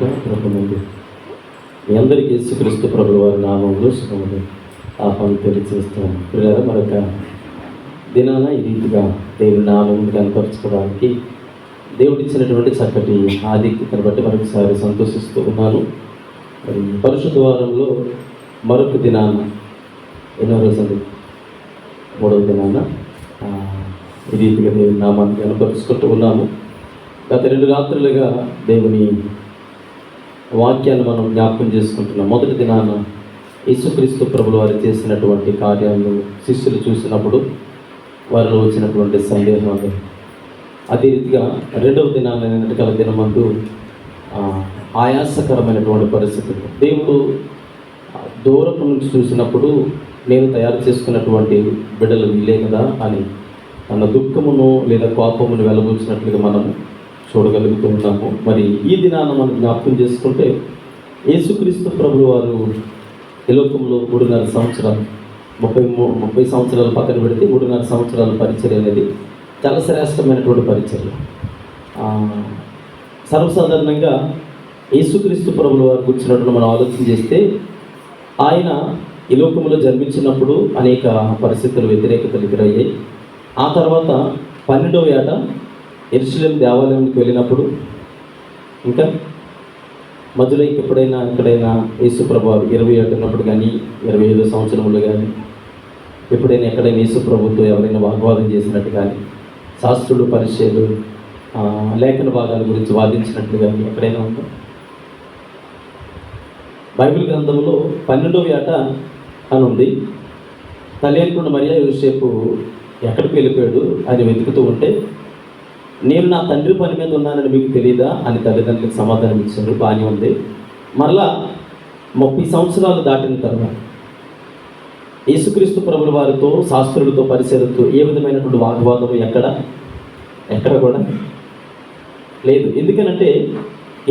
గాక. ప్రభునందు మీ అందరికీ యేసుక్రీస్తు ప్రభుల వారి నామములో శుభములు ఆహ్వానం తెలియజేస్తాను. పిల్లలు మరొక దినాన ఈ రీతిగా దేవుని నామమును కనపరచుకోవడానికి దేవుడిచ్చినటువంటి చక్కటి ఆధిక్యతను బట్టి మరొకసారి సంతోషిస్తూ ఉన్నాను. మరి పరిశుద్ధ వారంలో మరొక దినాన ఎన్నో రోజులు మూడవ దినాన ఈ రీతిగా దేవుని నామాన్ని కనపరుచుకుంటూ ఉన్నాము. గత 2 రాత్రులుగా దేవుని వాక్యాన్ని మనం జ్ఞాపకం చేసుకుంటున్నాం. మొదటి దినాన యేసుక్రీస్తు ప్రభుల వారు చేసినటువంటి కార్యాలను శిష్యులు చూసినప్పుడు వారిలో వచ్చినటువంటి సందేహాలు, అదే రీతిగా రెండవ దినాన నిన్నటికల దినమందు ఆయాసకరమైనటువంటి పరిస్థితులు దేవుడు దూరపు నుంచి చూసినప్పుడు నేను తయారు చేసుకున్నటువంటి బిడ్డలు వీళ్ళే కదా అని తన దుఃఖమును లేదా కోపమును వెలబూచినట్లుగా మనము చూడగలుగుతూ ఉన్నాము. మరి ఈ దినాన మనం జ్ఞాపకం చేసుకుంటే యేసుక్రీస్తు ప్రభుల వారు ఈ లోకంలో 3.5 సంవత్సరాలు 30 సంవత్సరాలు పక్కన పెడితే 3.5 సంవత్సరాల పరిచర్య అనేది చాలా శ్రేష్టమైనటువంటి పరిచర్య. సర్వసాధారణంగా యేసుక్రీస్తు ప్రభుల వారు కూర్చున్నట్టు మనం ఆలోచన చేస్తే ఆయన ఈ లోకంలో జన్మించినప్పుడు అనేక పరిస్థితులు వ్యతిరేకతలు ఎదురయ్యాయి. ఆ తర్వాత 12వ ఏట యెరూషలేము దేవాలయానికి వెళ్ళినప్పుడు, ఇంకా మధ్యలో ఎక్కడైనా యేసుప్రభు 20 ఏట ఉన్నప్పుడు కానీ 25వ సంవత్సరంలో కానీ ఎప్పుడైనా ఎక్కడైనా యేసుప్రభుతో ఎవరైనా వాగ్వాదం చేసినట్టు కానీ, శాస్త్రులు పరిచయాలు లేఖన భాగాల గురించి వాదించినట్లు కానీ ఎక్కడైనా ఉందా? బైబిల్ గ్రంథంలో 12వ ఏట అని ఉంది. తల్లిదండ్రులు మరియా యోసేపు ఎక్కడికి వెళ్ళిపోయాడు అని వెతుకుతూ ఉంటే, నేను నా తండ్రి పని మీద ఉన్నానని మీకు తెలియదా అని తల్లిదండ్రులకు సమాధానం ఇచ్చారు. బాగానే ఉంది. మరలా 30 సంవత్సరాలు దాటిన తర్వాత యేసుక్రీస్తు ప్రభుల వారితో, శాస్త్రులతో, పరిచయులతో ఏ విధమైనటువంటి వాగ్వాదం ఎక్కడ కూడా లేదు. ఎందుకనంటే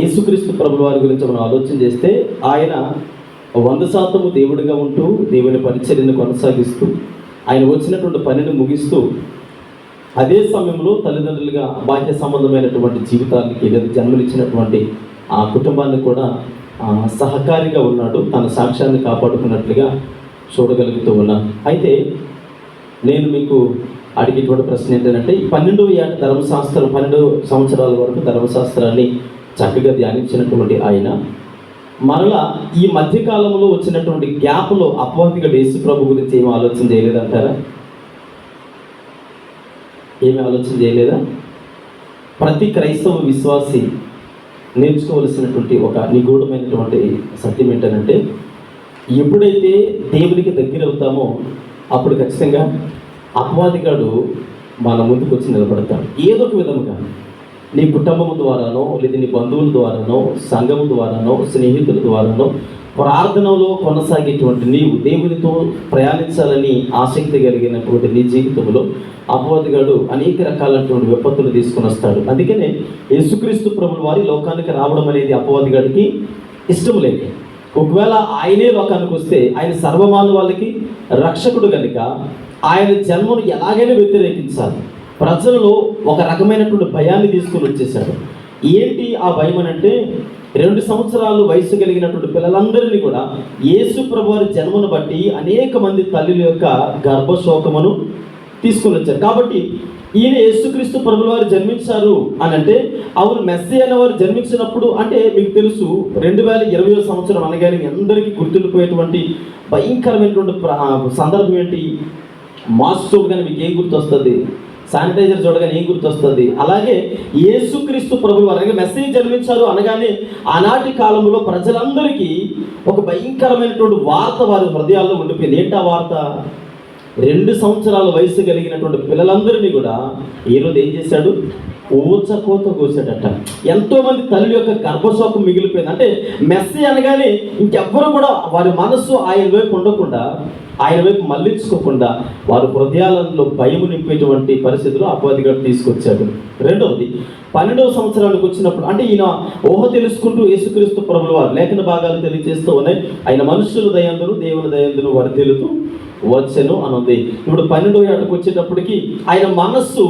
యేసుక్రీస్తు ప్రభుల వారి గురించి మనం ఆలోచన చేస్తే ఆయన 100% దేవుడిగా ఉంటూ దేవుని పరిచర్యను కొనసాగిస్తూ ఆయన వచ్చినటువంటి పనిని ముగిస్తూ అదే సమయంలో తల్లిదండ్రులుగా బాహ్య సంబంధమైనటువంటి జీవితానికి జన్మనిచ్చినటువంటి ఆ కుటుంబాన్ని కూడా సహకారిగా ఉన్నాడు. తన సాక్ష్యాన్ని కాపాడుకున్నట్లుగా చూడగలుగుతూ ఉన్నాను. అయితే నేను మీకు అడిగేటువంటి ప్రశ్న ఏంటంటే, ఈ 12వ ఏట ధర్మశాస్త్రం 12 సంవత్సరాల వరకు ధర్మశాస్త్రాన్ని చక్కగా ధ్యానించినటువంటి ఆయన మరలా ఈ మధ్యకాలంలో వచ్చినటువంటి గ్యాప్లో అపవాదిగా యేసు ప్రభు గురించి ఏమి ఆలోచన చేయలేదంటారా? ఏమి ఆలోచన చేయలేదా? ప్రతి క్రైస్తవ విశ్వాసి నేర్చుకోవలసినటువంటి ఒక నిగూఢమైనటువంటి సత్యం ఏంటంటే, ఎప్పుడైతే దేవునికి దగ్గర అవుతామో అప్పుడు ఖచ్చితంగా అపవాదిగాడు మన ముందుకు వచ్చి నిలబడతాడు. ఏదో ఒక విధముగా నీ కుటుంబం ద్వారానో, లేదా నీ బంధువుల ద్వారానో, సంఘం ద్వారానో, స్నేహితుల ద్వారానో, ప్రార్థనలో కొనసాగేటువంటి నీవు దేవునితో ప్రయాణించాలని ఆసక్తి కలిగినటువంటి నీ జీవితంలో అపవాదిగాడు అనేక రకాలైనటువంటి విపత్తులు తీసుకుని వస్తాడు. అందుకనే యేసుక్రీస్తు ప్రభుల వారి లోకానికి రావడం అనేది అపవాదిగాడికి ఇష్టం లేదు. ఒకవేళ ఆయనే లోకానికి వస్తే ఆయన సర్వమానవాళ్ళకి రక్షకుడు కనుక ఆయన జన్మను ఎలాగైనా వ్యతిరేకించాలి. ప్రజలలో ఒక రకమైనటువంటి భయాన్ని తీసుకుని వచ్చేసాడు. ఏంటి ఆ భయం అని అంటే, 2 సంవత్సరాలు వయసు కలిగినటువంటి పిల్లలందరినీ కూడా యేసు ప్రభు వారి జన్మను బట్టి అనేక మంది తల్లుల యొక్క గర్భశోకమును తీసుకుని వచ్చారు. కాబట్టి ఈయన యేసుక్రీస్తు ప్రభుల వారు జన్మించారు అని అంటే, అవును మెస్సీ అనే వారు జన్మించినప్పుడు అంటే మీకు తెలుసు 2020వ సంవత్సరం అనగానే అందరికీ గుర్తుండిపోయేటువంటి భయంకరమైనటువంటి సందర్భం ఏంటి? మాస్క్ చూడగానే మీకు ఏం గుర్తొస్తుంది? శానిటైజర్ చూడగానే ఏం గుర్తొస్తుంది? అలాగే యేసుక్రీస్తు ప్రభుల వారు అనగా మెస్సీ జన్మించారు అనగానే ఆనాటి కాలంలో ప్రజలందరికీ ఒక భయంకరమైనటువంటి వార్త వారి హృదయాల్లో ఉండిపోయింది. ఏంటి ఆ వార్త? 2 సంవత్సరాల వయసు కలిగినటువంటి పిల్లలందరినీ కూడా ఈరోజు ఏం చేశాడు? ఊచకోత కోసాడట. ఎంతోమంది తల్లి యొక్క గర్భశోకం మిగిలిపోయింది. అంటే మెస్సీ అనగానే ఇంకెవ్వరూ కూడా వారి మనస్సు ఆయన వైపు ఉండకుండా, ఆయన వైపు మళ్లించుకోకుండా వారి హృదయాలలో భయము నింపేటువంటి పరిస్థితులు అపవాదిగాడు తీసుకొచ్చాడు. రెండవది 12వ సంవత్సరానికి వచ్చినప్పుడు అంటే ఈయన ఊహ తెలుసుకుంటూ యేసుక్రీస్తు ప్రభుల వారు లేఖన భాగాలు తెలియజేస్తూ ఉన్నాయి. ఆయన మనుషుల దయందును దేవుని దయందును వర్ధిల్లుతూ వచ్చెను అని ఉంది. ఇప్పుడు 12వ ఏటకు వచ్చేటప్పటికి ఆయన మనస్సు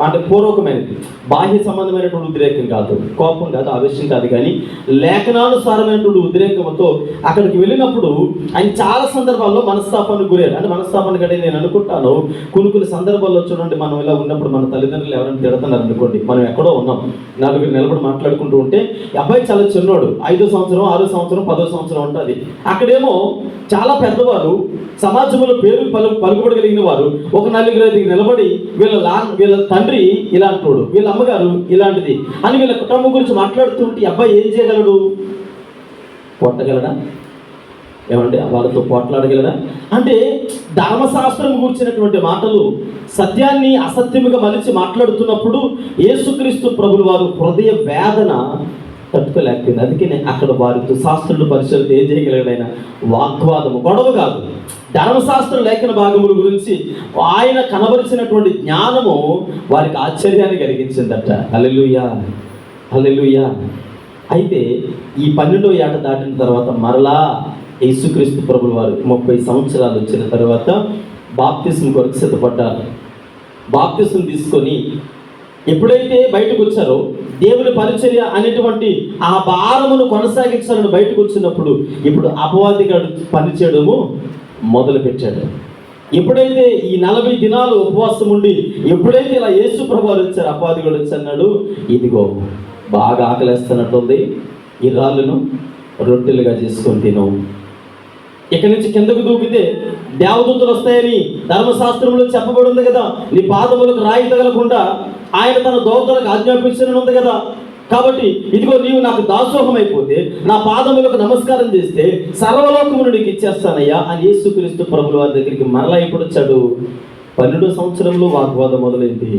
అంటే పూర్వకమైనది, బాహ్య సంబంధమైనటువంటి ఉద్రేకం కాదు, కోపం కాదు, ఆవేశం కాదు, కానీ లేఖనానుసారమైనటువంటి ఉద్రేకంతో అక్కడికి వెళ్ళినప్పుడు ఆయన చాలా సందర్భాల్లో మనస్తాపానికి గురయ్యారు. అంటే మనస్తాపానికి అంటే నేను అనుకుంటాను కొన్ని సందర్భాల్లో చూడండి, మనం ఇలా ఉన్నప్పుడు మన తల్లిదండ్రులు ఎవరైనా తిడుతున్నారు అనుకోండి, మనం ఎక్కడో ఉన్నాం, నలుగురు నిలబడి మాట్లాడుకుంటూ ఉంటే అబ్బాయి చాలా చిన్నోడు, 5వ సంవత్సరం 6వ సంవత్సరం 10వ సంవత్సరం ఉంటుంది, అక్కడేమో చాలా పెద్దవారు సమాజంలో పేరు పలుకుబడగలిగిన వారు ఒక నలుగురు నిలబడి వీళ్ళ తండ్రి ఇలాంటోడు, వీళ్ళ అమ్మగారు ఇలాంటిది అని వీళ్ళ కుటుంబం గురించి మాట్లాడుతుంటే అబ్బాయి ఏం చేయగలడు? కొట్టగలడా? ఏమంటే వాళ్ళతో పోట్లాడగలరా? అంటే ధర్మశాస్త్రం కూర్చున్నటువంటి మాటలు సత్యాన్ని అసత్యముగా మలిచి మాట్లాడుతున్నప్పుడు యేసుక్రీస్తు ప్రభులు వారు హృదయ వేదన తట్టుకోలేకపోయింది. అందుకే అక్కడ వారితో శాస్త్రులు పరిశీలన ఏం చేయగలిగిన వాగ్వాదము, గొడవ కాదు, ధర్మశాస్త్ర లేఖన భాగముల గురించి ఆయన కనబరిచినటువంటి జ్ఞానము వారికి ఆశ్చర్యాన్ని కలిగించిందట. హల్లెలూయా, హల్లెలూయా. అయితే ఈ 12వ ఏట దాటిన తర్వాత మరలా యేసుక్రీస్తు ప్రభులు వారు 30 సంవత్సరాలు వచ్చిన తర్వాత బాప్తిస్మ కొరకు సిద్ధపడ్డారు. బాప్తిస్మ తీసుకొని ఎప్పుడైతే బయటకు వచ్చారో దేవుని పరిచర్య అనేటువంటి ఆ భారమును కొనసాగించాలని బయటకు వచ్చినప్పుడు ఇప్పుడు అపవాదిగాడు పనిచేయడము మొదలుపెట్టాడు. ఎప్పుడైతే ఈ 40 దినాలు ఉపవాసం ఉండి ఎప్పుడైతే ఇలా యేసు ప్రభువారు వచ్చారు, అపవాదిగాడు వచ్చి అన్నాడు, ఇదిగో బాగా ఆకలేస్తున్నట్టుంది, ఈ రాళ్ళను రొట్టెలుగా చేసుకొని తిను, ఇక్కడి నుంచి కిందకు దూకితే దేవదూతలు వస్తాయని ధర్మశాస్త్రంలో చెప్పబడి ఉంది కదా, నీ పాదములకు రాయి తగలకుండా ఆయన తన దూతలకు ఆజ్ఞాపించని ఉంది కదా, కాబట్టి ఇదిగో నీవు నాకు దాసోహం అయిపోతే నా పాదములకు నమస్కారం చేస్తే సర్వలోకమును నీకు ఇచ్చేస్తానయ్యా అని యేసుక్రీస్తు ప్రభుల వారి దగ్గరికి మరలా ఎప్పుడు వచ్చాడు? 12వ సంవత్సరంలో వాగ్వాదం మొదలైంది.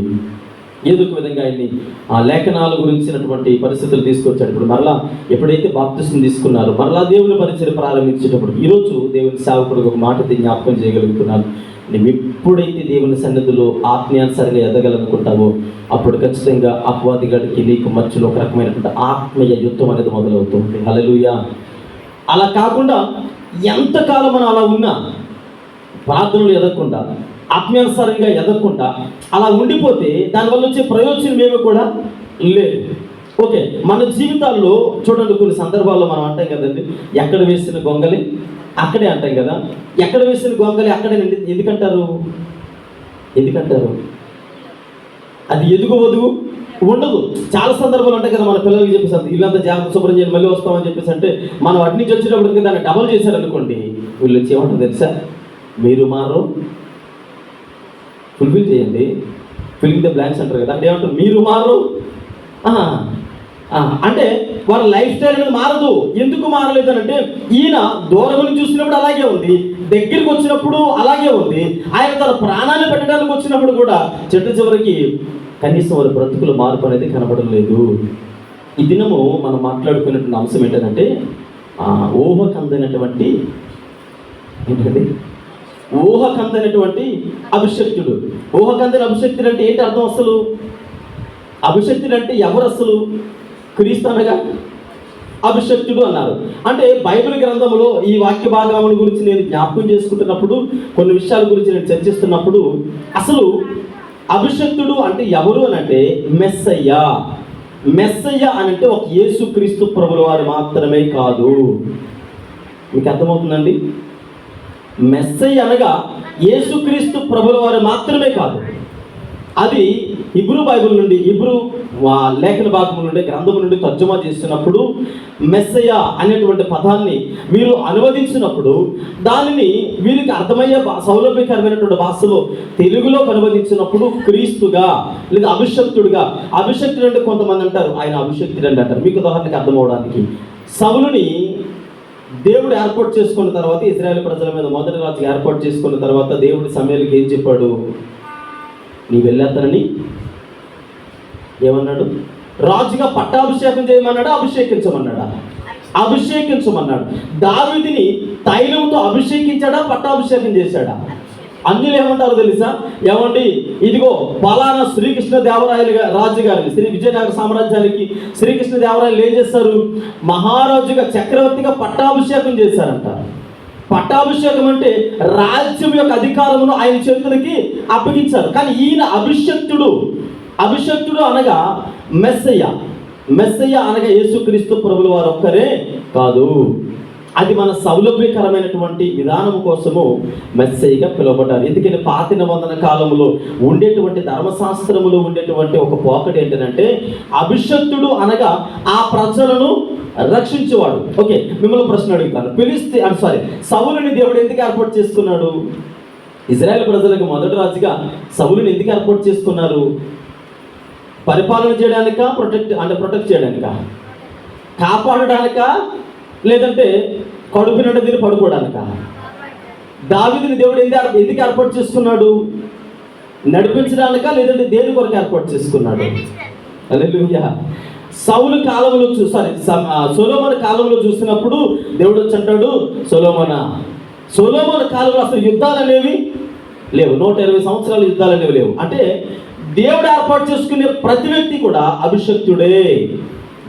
ఏదో ఒక విధంగా ఆయన్ని ఆ లేఖనాల గురించినటువంటి పరిస్థితులు తీసుకొచ్చాడు. ఇప్పుడు మరలా ఎప్పుడైతే బాప్తిస్మ తీసుకున్నారో మరలా దేవుని పరిచయం ప్రారంభించేటప్పుడు ఈరోజు దేవుని సేవకుడికి ఒక మాట జ్ఞాపకం చేయగలుగుతున్నాను. నువ్వు ఎప్పుడైతే దేవుని సన్నిధిలో ఆత్మీయానుసారంగా ఎదగాలనుకుంటావో అప్పుడు ఖచ్చితంగా అపవాదిగాడికి నీకు మధ్యలో ఒక రకమైనటువంటి ఆత్మీయ యుద్ధం అనేది మొదలవుతుంది. హల్లెలూయా. అలా కాకుండా ఎంతకాలం మనం అలా ఉన్నా ప్రార్థనలు ఎదగకుండా ఆత్మీయానుసారంగా ఎదగకుండా అలా ఉండిపోతే దానివల్ల వచ్చే ప్రయోజనం ఏమీ కూడా లేదు. ఓకే, మన జీవితాల్లో చూడండి కొన్ని సందర్భాల్లో మనం అంటాం కదండి, ఎక్కడ వేసిన గొంగలి అక్కడే అంటాం కదా, ఎక్కడ వేసిన గొంగలి అక్కడే. ఎందుకంటారు? అది ఎదుగు వదుగు ఉండదు. చాలా సందర్భాలు ఉంటాయి కదా, మన పిల్లలకి చెప్పేసి ఇల్లంతా జాగ్రత్త శుభ్రం చేయండి మళ్ళీ వస్తామని చెప్పేసి అంటే మనం అటు నుంచి వచ్చేటప్పటికి దాన్ని డబల్ చేశారనుకోండి, వీళ్ళు వచ్చి ఏమంటారు తెలుసా, మీరు మారు ఫుల్ఫిల్ చేయండి, ఫిల్లింగ్ ద బ్లాంక్స్ అంటారు కదా, అంటే ఏమంటారు, మీరు మారు అంటే వాళ్ళ లైఫ్ స్టైల్ అనేది మారదు. ఎందుకు మారలేదు అంటే ఈయన దూరం నుంచి చూసినప్పుడు అలాగే ఉంది, దగ్గరికి వచ్చినప్పుడు అలాగే ఉంది, ఆయన తన ప్రాణాన్ని పెట్టడానికి వచ్చినప్పుడు కూడా చివరికి కనీసం వారి బ్రతుకులు మార్పు అనేది కనబడడం లేదు. ఈ దినము మనం మాట్లాడుకునేటువంటి అంశం ఏంటంటే ఊహకందనటువంటి అభిషక్తుడు. ఊహకందని అభిషక్తుడు అంటే ఏంటి అర్థం? అసలు అభిషక్తుడు అంటే ఎవరు? అసలు క్రీస్తు అనగా అభిషక్తుడు అన్నారు. అంటే బైబిల్ గ్రంథంలో ఈ వాక్య భాగముల గురించి నేను జ్ఞాపకం చేసుకుంటున్నప్పుడు కొన్ని విషయాల గురించి నేను చర్చిస్తున్నప్పుడు అసలు అభిషక్తుడు అంటే ఎవరు అని అంటే మెస్సయ్య అని అంటే ఒక యేసుక్రీస్తు ప్రభుల వారు మాత్రమే కాదు. మీకు అర్థమవుతుందండి? మెస్సయ్య అనగా యేసుక్రీస్తు ప్రభుల వారు మాత్రమే కాదు. అది ఇబ్రూ బైబిల్ నుండి లేఖన భాగం నుండి గ్రంథం నుండి తర్జుమా చేస్తున్నప్పుడు మెస్సయ్య అనేటువంటి పదాన్ని వీరు అనువదించినప్పుడు దానిని వీరికి అర్థమయ్యే సౌలభ్యకరమైనటువంటి భాషలో తెలుగులో అనువదించినప్పుడు క్రీస్తుగా లేదా అభిషక్తుడుగా. అభిషక్తుడు అంటే కొంతమంది అంటారు ఆయన అభిషక్తుడు అంటే అంటారు. మీకు ఉదాహరణకి అర్థమవడానికి సౌలుని దేవుడు ఏర్పాటు చేసుకున్న తర్వాత, ఇశ్రాయేలు ప్రజల మీద మొదటి రాజుగా ఏర్పాటు చేసుకున్న తర్వాత దేవుడి సమయానికి ఏం చెప్పాడు? నీ వెళ్ళేతనని ఏమన్నాడు? రాజుగా పట్టాభిషేకం చేయమన్నాడా? అభిషేకించమన్నాడు. దావీదుని తైలంతో అభిషేకించాడా? పట్టాభిషేకం చేశాడా? అన్యులు ఏమంటారు తెలుసా? ఏమండి, ఇదిగో పలానా శ్రీకృష్ణ దేవరాయలు రాజు గారిని, శ్రీ విజయనగర సామ్రాజ్యానికి శ్రీకృష్ణ దేవరాయలు ఏం చేస్తారు? మహారాజుగా చక్రవర్తిగా పట్టాభిషేకం చేశారంట. పట్టాభిషేకం అంటే రాజ్యం యొక్క అధికారమును ఆయన చేతులకి అప్పగించారు. కానీ ఈయన అభిషక్తుడు అనగా మెస్సయ్య అనగా యేసుక్రీస్తు ప్రభుల వారు ఒక్కరే కాదు. అది మన సౌలభ్యకరమైనటువంటి విధానం కోసము మెస్సయ్యగా పిలువబడ్డారు. ఎందుకంటే పాత నిబంధన కాలంలో ఉండేటువంటి ధర్మశాస్త్రములో ఉండేటువంటి ఒక పోకటి ఏంటంటే అభిషక్తుడు అనగా ఆ ప్రజలను రక్షించేవాడు. ఓకే, మిమ్మల్ని ప్రశ్న అడుగుతాను. సౌలుని దేవుడు ఎందుకు ఏర్పాటు చేసుకున్నాడు? ఇజ్రాయెల్ ప్రజలకు మొదటి రాజుగా సౌలుని ఎందుకు ఏర్పాటు చేసుకున్నారు? పరిపాలన చేయడానికా, ప్రొటెక్ట్ చేయడానికా, కాపాడడానికా, లేదంటే కడుపు నిండా తిని పడుకోవడానికా? దావీదుని దేవుడు ఎందుకు ఏర్పాటు చేసుకున్నాడు? నడిపించడానికా, లేదంటే దేని కొరకు ఏర్పాటు చేసుకున్నాడు? హల్లెలూయా. సొలొమోను కాలంలో చూసినప్పుడు దేవుడు వచ్చి అంటాడు, సొలొమోను కాలంలో అసలు యుద్ధాలు అనేవి లేవు. 120 సంవత్సరాలు యుద్ధాలు అనేవి లేవు. అంటే దేవుడు ఏర్పాటు చేసుకునే ప్రతి వ్యక్తి కూడా అభిషక్తుడే,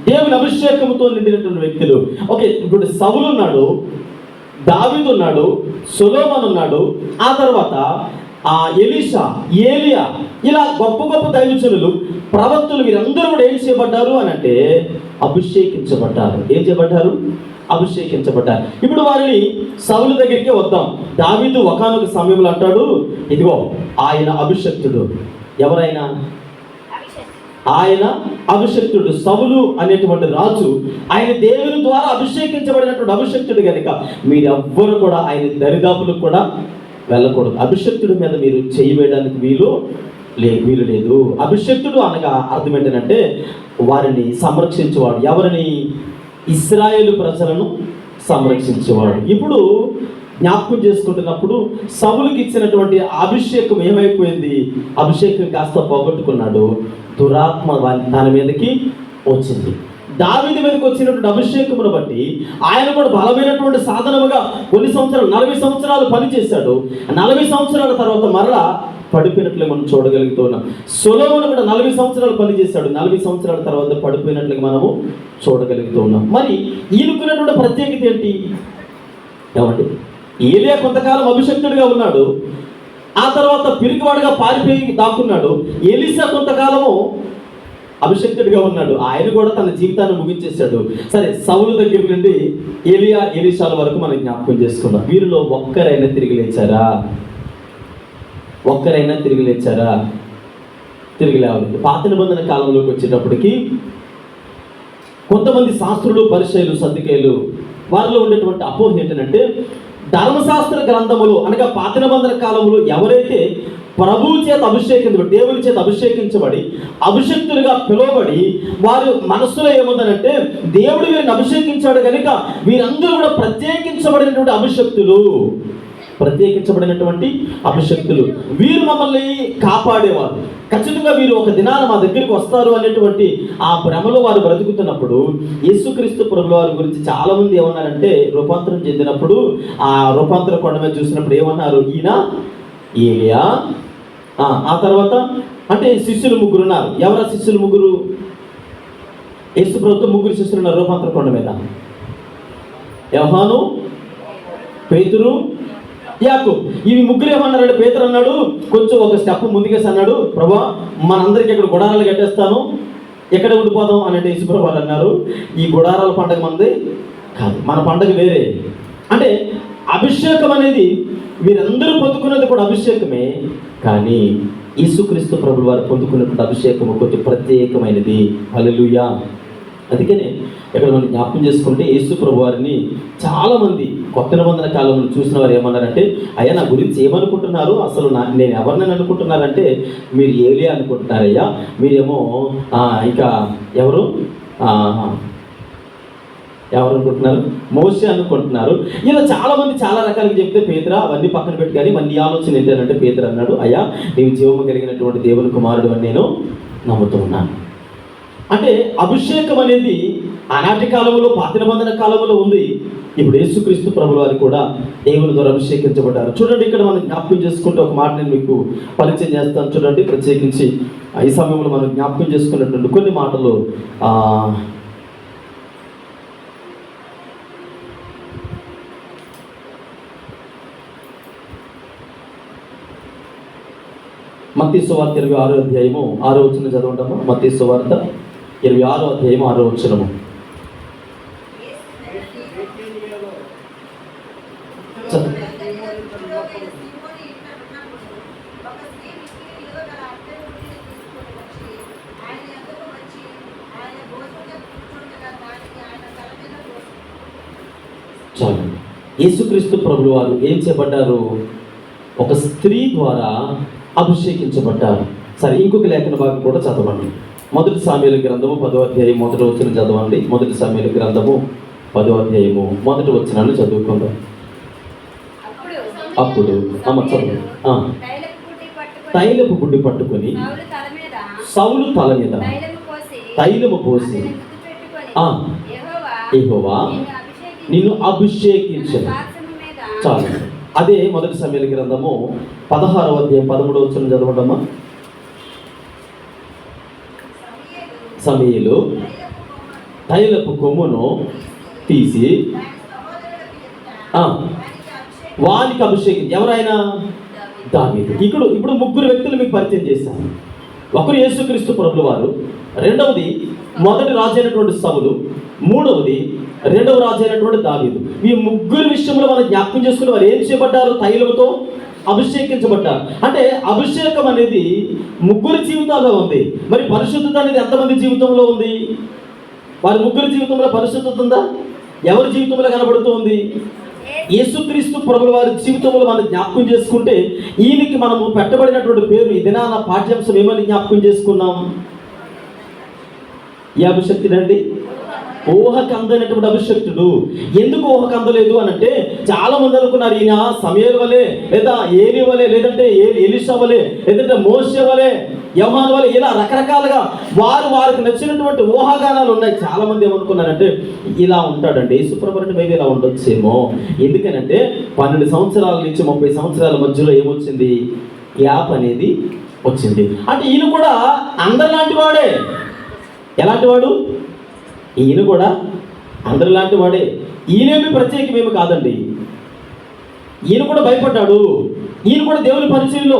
దేవుని అభిషేకంతో నిండినటువంటి వ్యక్తులు. ఓకే, ఇప్పుడు సౌలు ఉన్నాడు, దావీదు ఉన్నాడు, సొలొమోను ఉన్నాడు, ఆ తర్వాత ఎలీషా, ఏలియా, ఇలా గొప్ప గొప్ప దైవజనులు, ప్రవక్తలు, వీరందరూ కూడా ఏం చేయబడ్డారు అని అంటే అభిషేకించబడ్డారు. ఏం చేయబడ్డారు? అభిషేకించబడ్డారు. ఇప్పుడు వారిని సౌలు దగ్గరికి వద్దాం. దావీదు ఒకానొక సమయంలో అంటాడు, ఇదిగో ఆయన అభిషక్తుడు. ఎవరైనా? ఆయన అభిషక్తుడు. సౌలు అనేటువంటి రాజు ఆయన దేవుని ద్వారా అభిషేకించబడినటువంటి అభిషక్తుడు కనుక మీరెవ్వరు కూడా ఆయన దరిదాపులకు కూడా వెళ్ళకూడదు. అభిషక్తుడి మీద మీరు చేయవేయడానికి వీలు లేదు. అభిషక్తుడు అనగా అర్థం ఏంటంటే వారిని సంరక్షించేవాడు. ఎవరిని? ఇశ్రాయేలు ప్రజలను సంరక్షించేవాడు. ఇప్పుడు జ్ఞాపకం చేసుకుంటున్నప్పుడు సౌలుకి ఇచ్చినటువంటి అభిషేకం ఏమైపోయింది? అభిషేకం కాస్త పోగొట్టుకున్నాడు. దురాత్మ తన మీదకి వచ్చింది. దావీదు మీదకి వచ్చినటువంటి అభిషేకమును బట్టి ఆయన కూడా బలమైనటువంటి సాధనముగా కొన్ని సంవత్సరాలు 40 సంవత్సరాలు పనిచేశాడు. 40 సంవత్సరాల తర్వాత మరలా పడిపోయినట్లుగా మనం చూడగలుగుతున్నాం. సొలొమోను కూడా 40 సంవత్సరాలు పనిచేశాడు. 40 సంవత్సరాల తర్వాత పడిపోయినట్లుగా మనము చూడగలుగుతున్నాం. మరి ఈయనకున్నటువంటి ప్రత్యేకత ఏంటి? ఏమండి, ఏలియా కొంతకాలం అభిషక్తుడిగా ఉన్నాడు, ఆ తర్వాత పిరికివాడుగా పారిపోయి దాక్కున్నాడు. ఎలీషా కొంతకాలము అభిషక్తుడిగా ఉన్నాడు, ఆయన కూడా తన జీవితాన్ని ముగించేశాడు. సరే, సౌలు దగ్గర నుండి ఎలీషాల వరకు మనం జ్ఞాపకం చేసుకున్నాం. వీరిలో ఒక్కరైనా తిరిగి లేచారా? తిరిగి లేవలేదు. పాత నిబంధన కాలంలోకి వచ్చేటప్పటికి కొంతమంది శాస్త్రులు, పరిసయ్యులు, సద్దుకయ్యులు, వారిలో ఉండేటువంటి అపోహ ఏంటంటే ధర్మశాస్త్ర గ్రంథములు అనగా పాత నిబంధన కాలంలో ఎవరైతే ప్రభువు చేత దేవుని చేత అభిషేకించబడి అభిషక్తులుగా పిలువబడి వారి మనస్సులో ఏముందనంటే దేవుడు వీరిని అభిషేకించాడు కనుక వీరందరూ కూడా ప్రత్యేకించబడినటువంటి అభిషక్తులు, వీరు మమ్మల్ని కాపాడేవారు, ఖచ్చితంగా వీరు ఒక దినాన మా దగ్గరికి వస్తారు అనేటువంటి ఆ భ్రమలో వారు బ్రతుకుతున్నప్పుడు యేసుక్రీస్తు ప్రభుల వారి గురించి చాలా మంది ఏమన్నారంటే రూపాంతరం చెందినప్పుడు ఆ రూపాంతర కొండ మీద చూసినప్పుడు ఏమన్నారు? ఈయన ఏలియా. ఆ తర్వాత అంటే శిష్యులు 3 ఉన్నారు. ఎవరా శిష్యులు 3? యేసు ప్రభుతో 3 శిష్యులు ఉన్నారు రూపాంతర కొండ మీద. యోహాను, పేతురు, యాకోబు. ఇవి 3 ఏమన్నారంటే పేతురు అన్నాడు, కొంచెం ఒక స్టెప్ ముందుకేసి అన్నాడు, ప్రభువా మనందరికి ఇక్కడ గుడారాలు కట్టేస్తాను, ఎక్కడ ఉండిపోదాం అని అంటే యేసు ప్రభు అన్నారు, ఈ గుడారాల పండుగ మనది కాదు, మన పండుగ వేరే. అంటే అభిషేకం అనేది వీరందరూ పొందుకున్నది కూడా అభిషేకమే, కానీ యేసుక్రీస్తు ప్రభువు వారు పొందుకున్నటువంటి అభిషేకము కొంచెం ప్రత్యేకమైనది. హల్లెలూయా. అందుకనే ఇక్కడ మనం జ్ఞాపకం చేసుకుంటే యేసు ప్రభు వారిని చాలామంది కొత్త నిబంధన కాలంలో చూసిన వారు ఏమన్నారంటే, అయ్యా నా గురించి ఏమనుకుంటున్నారు, అసలు నేను ఎవరినని అనుకుంటున్నారంటే మీరు ఏలియా అనుకుంటున్నారయ్యా, మీరేమో ఇంకా ఎవరు అనుకుంటున్నారు, మోషే అనుకుంటున్నారు. ఇలా చాలామంది చాలా రకాలుగా చెప్తే పేతురు అవన్నీ పక్కన పెట్టి కానీ మన ఆలోచన ఏంటంటే పేతురు అన్నాడు, అయ్యా నీవు జీవము కలిగినటువంటి దేవుని కుమారుడు అని నేను నమ్ముతూ ఉన్నాను. అంటే అభిషేకం అనేది ఆనాటి కాలంలో పాత నిబంధన కాలంలో ఉంది. ఇప్పుడు యేసుక్రీస్తు ప్రభుల వారు కూడా దేవుని ద్వారా అభిషేకించబడ్డారు. చూడండి, ఇక్కడ మనం జ్ఞాపకం చేసుకుంటే ఒక మాట నేను మీకు పరిచయం చేస్తాను. చూడండి, ప్రత్యేకించి ఈ సమయంలో మనం జ్ఞాపకం చేసుకున్నటువంటి కొన్ని మాటలు మత్తయి సువార్త 26వ అధ్యాయము 6వ వచనం చదవండమ్మా. మత్తయి సువార్త 26వ అధ్యాయము 6వ వచనము. చాలు. యేసుక్రీస్తు ప్రభులు వారు ఏం చేయబడ్డారు? ఒక స్త్రీ ద్వారా అభిషేకించబడ్డారు. సరే, ఇంకొక లేఖన భాగం కూడా చదవండి. మొదటి సామ్యుయేలు గ్రంథము 10వ అధ్యాయం 1వ వచనం చదవండి. మొదటి సామ్యుయేలు గ్రంథము 10వ అధ్యాయము 1వ వచనాన్ని చదువుకుందాం. అప్పుడు తైలపు గుడ్డి పట్టుకొని సౌలు తల మీద తైలము పోసి, యెహోవా నిన్ను అభిషేకించను. చాలు. అదే మొదటి సమూయేలు గ్రంథము 16వ అధ్యాయం 13వ వచనం చదవడమ్మా. సమూయేలు తైలపు కొమ్మును తీసి వానికి అభిషేకం. ఎవరైనా? దావీదు. ఇప్పుడు ముగ్గురు వ్యక్తులు మీకు పరిచయం చేశాను. ఒకరు యేసుక్రీస్తు ప్రభుల వారు, రెండవది మొదటి రాజు అయినటువంటి సౌలు, మూడవది రెండవ రాజు అయినటువంటి దావీదు. ఈ ముగ్గురు విషయంలో మనం జ్ఞాపకం చేసుకుని వారు ఏం చేయబడ్డారు? తైలముతో అభిషేకించబడ్డారు. అంటే అభిషేకం అనేది ముగ్గురు జీవితాల్లో ఉంది. మరి పరిశుద్ధత అనేది ఎంతమంది జీవితంలో ఉంది? వారి ముగ్గురు జీవితంలో పరిశుద్ధత ఉందా? ఎవరి జీవితంలో కనబడుతూ ఉంది? యేసుక్రీస్తు ప్రభుల వారి జీవితంలో మనం జ్ఞాపకం చేసుకుంటే, ఈయనకి మనము పెట్టబడినటువంటి పేరు ఈ దినాన పాఠ్యాంశం ఏమని జ్ఞాపకం చేసుకున్నాం? ఈ అభిషక్తుడండి, ఊహకు అందనటువంటి అభిషక్తుడు. ఎందుకు ఊహకు అందలేదు అని అంటే, చాలా మంది అనుకున్నారు ఈయన సమూయేలు వలె, లేదా ఏలీ వలె, లేదంటే ఎలీషా వలె, లేదంటే మోషే వలె, యోహాను వలె, ఇలా రకరకాలుగా వారికి నచ్చినటువంటి ఊహాగానాలు ఉన్నాయి. చాలా మంది ఏమనుకున్నారంటే ఇలా ఉంటాడండి యేసుప్రభు అంటే, మేబీ ఇలా ఉండొచ్చేమో. ఎందుకనంటే 12 సంవత్సరాల నుంచి 30 సంవత్సరాల మధ్యలో ఏమొచ్చింది? గ్యాప్ అనేది వచ్చింది. అంటే ఈయన కూడా అందరిలాంటి వాడే. ఎలాంటి వాడు? ఈయన కూడా అందరిలాంటి వాడే. ఈయనేమి ప్రత్యేకమేమి కాదండి. ఈయన కూడా భయపడ్డాడు. ఈయన కూడా దేవుని పరిచయంలో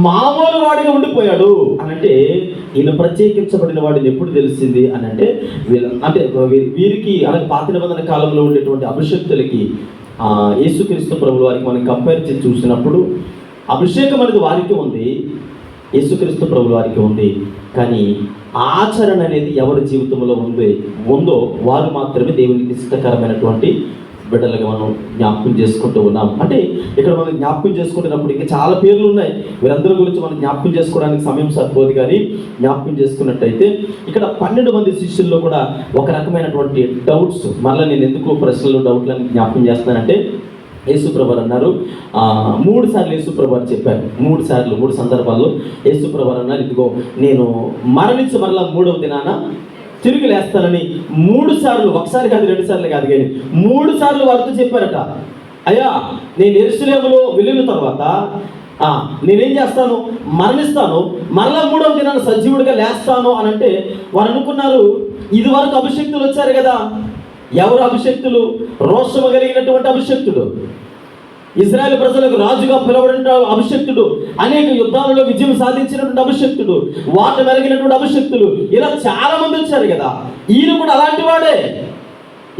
మామూలు వాడిగా ఉండిపోయాడు అని అంటే, ఈయన ప్రత్యేకించబడిన వాడిని ఎప్పుడు తెలిసింది అని అంటే, వీరికి అలాగే పాత నిబంధన కాలంలో ఉండేటువంటి అభిషక్తులకి యేసుక్రీస్తు ప్రభుల వారికి మనం కంపేర్ చేసి చూసినప్పుడు అభిషేకం అనేది వారికి ఉంది, యేసుక్రీస్తు ప్రభుల వారికి ఉంది. కానీ ఆచరణ అనేది ఎవరి జీవితంలో ఉందో వారు మాత్రమే దేవునికి ఇష్టకరమైనటువంటి బిడ్డలుగా మనం జ్ఞాపకం చేసుకుంటూ ఉన్నాం. అంటే ఇక్కడ మనం జ్ఞాపకం చేసుకుంటున్నప్పుడు ఇంకా చాలా పేర్లు ఉన్నాయి. వీరందరి గురించి మనం జ్ఞాపకం చేసుకోవడానికి సమయం సరిపోదు. కానీ జ్ఞాపకం చేసుకున్నట్టయితే ఇక్కడ 12 మంది శిష్యుల్లో కూడా ఒక రకమైనటువంటి డౌట్స్. మళ్ళీ నేను ఎందుకు ప్రశ్నలు డౌట్లను జ్ఞాపకం చేస్తానంటే, యేసుప్రభు అన్నారు 3 సార్లు యేసుప్రభు చెప్పారు. 3 సందర్భాల్లో యేసుప్రభు అన్నారు, ఇదిగో నేను మరణించి మరలా 3వ దినాన తిరిగి లేస్తానని 3 సార్లు, ఒకసారి కాదు 2 సార్లు కాదు కానీ 3 సార్లు వారితో చెప్పారట. అయ్యా, నేను యెరూషలేములో వెళ్ళిన తర్వాత నేనేం చేస్తాను? మరణిస్తాను, మరలా 3వ దినాన సజీవుడిగా లేస్తాను అని అంటే, వారు అనుకున్నారు ఇది వరకు అభిషక్తులు వచ్చారు కదా. ఎవరు అభిషక్తులు? రోషము కలిగినటువంటి అభిషక్తుడు, ఇజ్రాయేల్ ప్రజలకు రాజుగా పిలవడిన అభిషక్తుడు, అనేక యుద్ధాలలో విజయం సాధించినటువంటి అభిషక్తుడు, వాట మెరిగినటువంటి అభిషక్తులు, ఇలా చాలా మంది వచ్చారు కదా. ఈయన కూడా అలాంటి వాడే.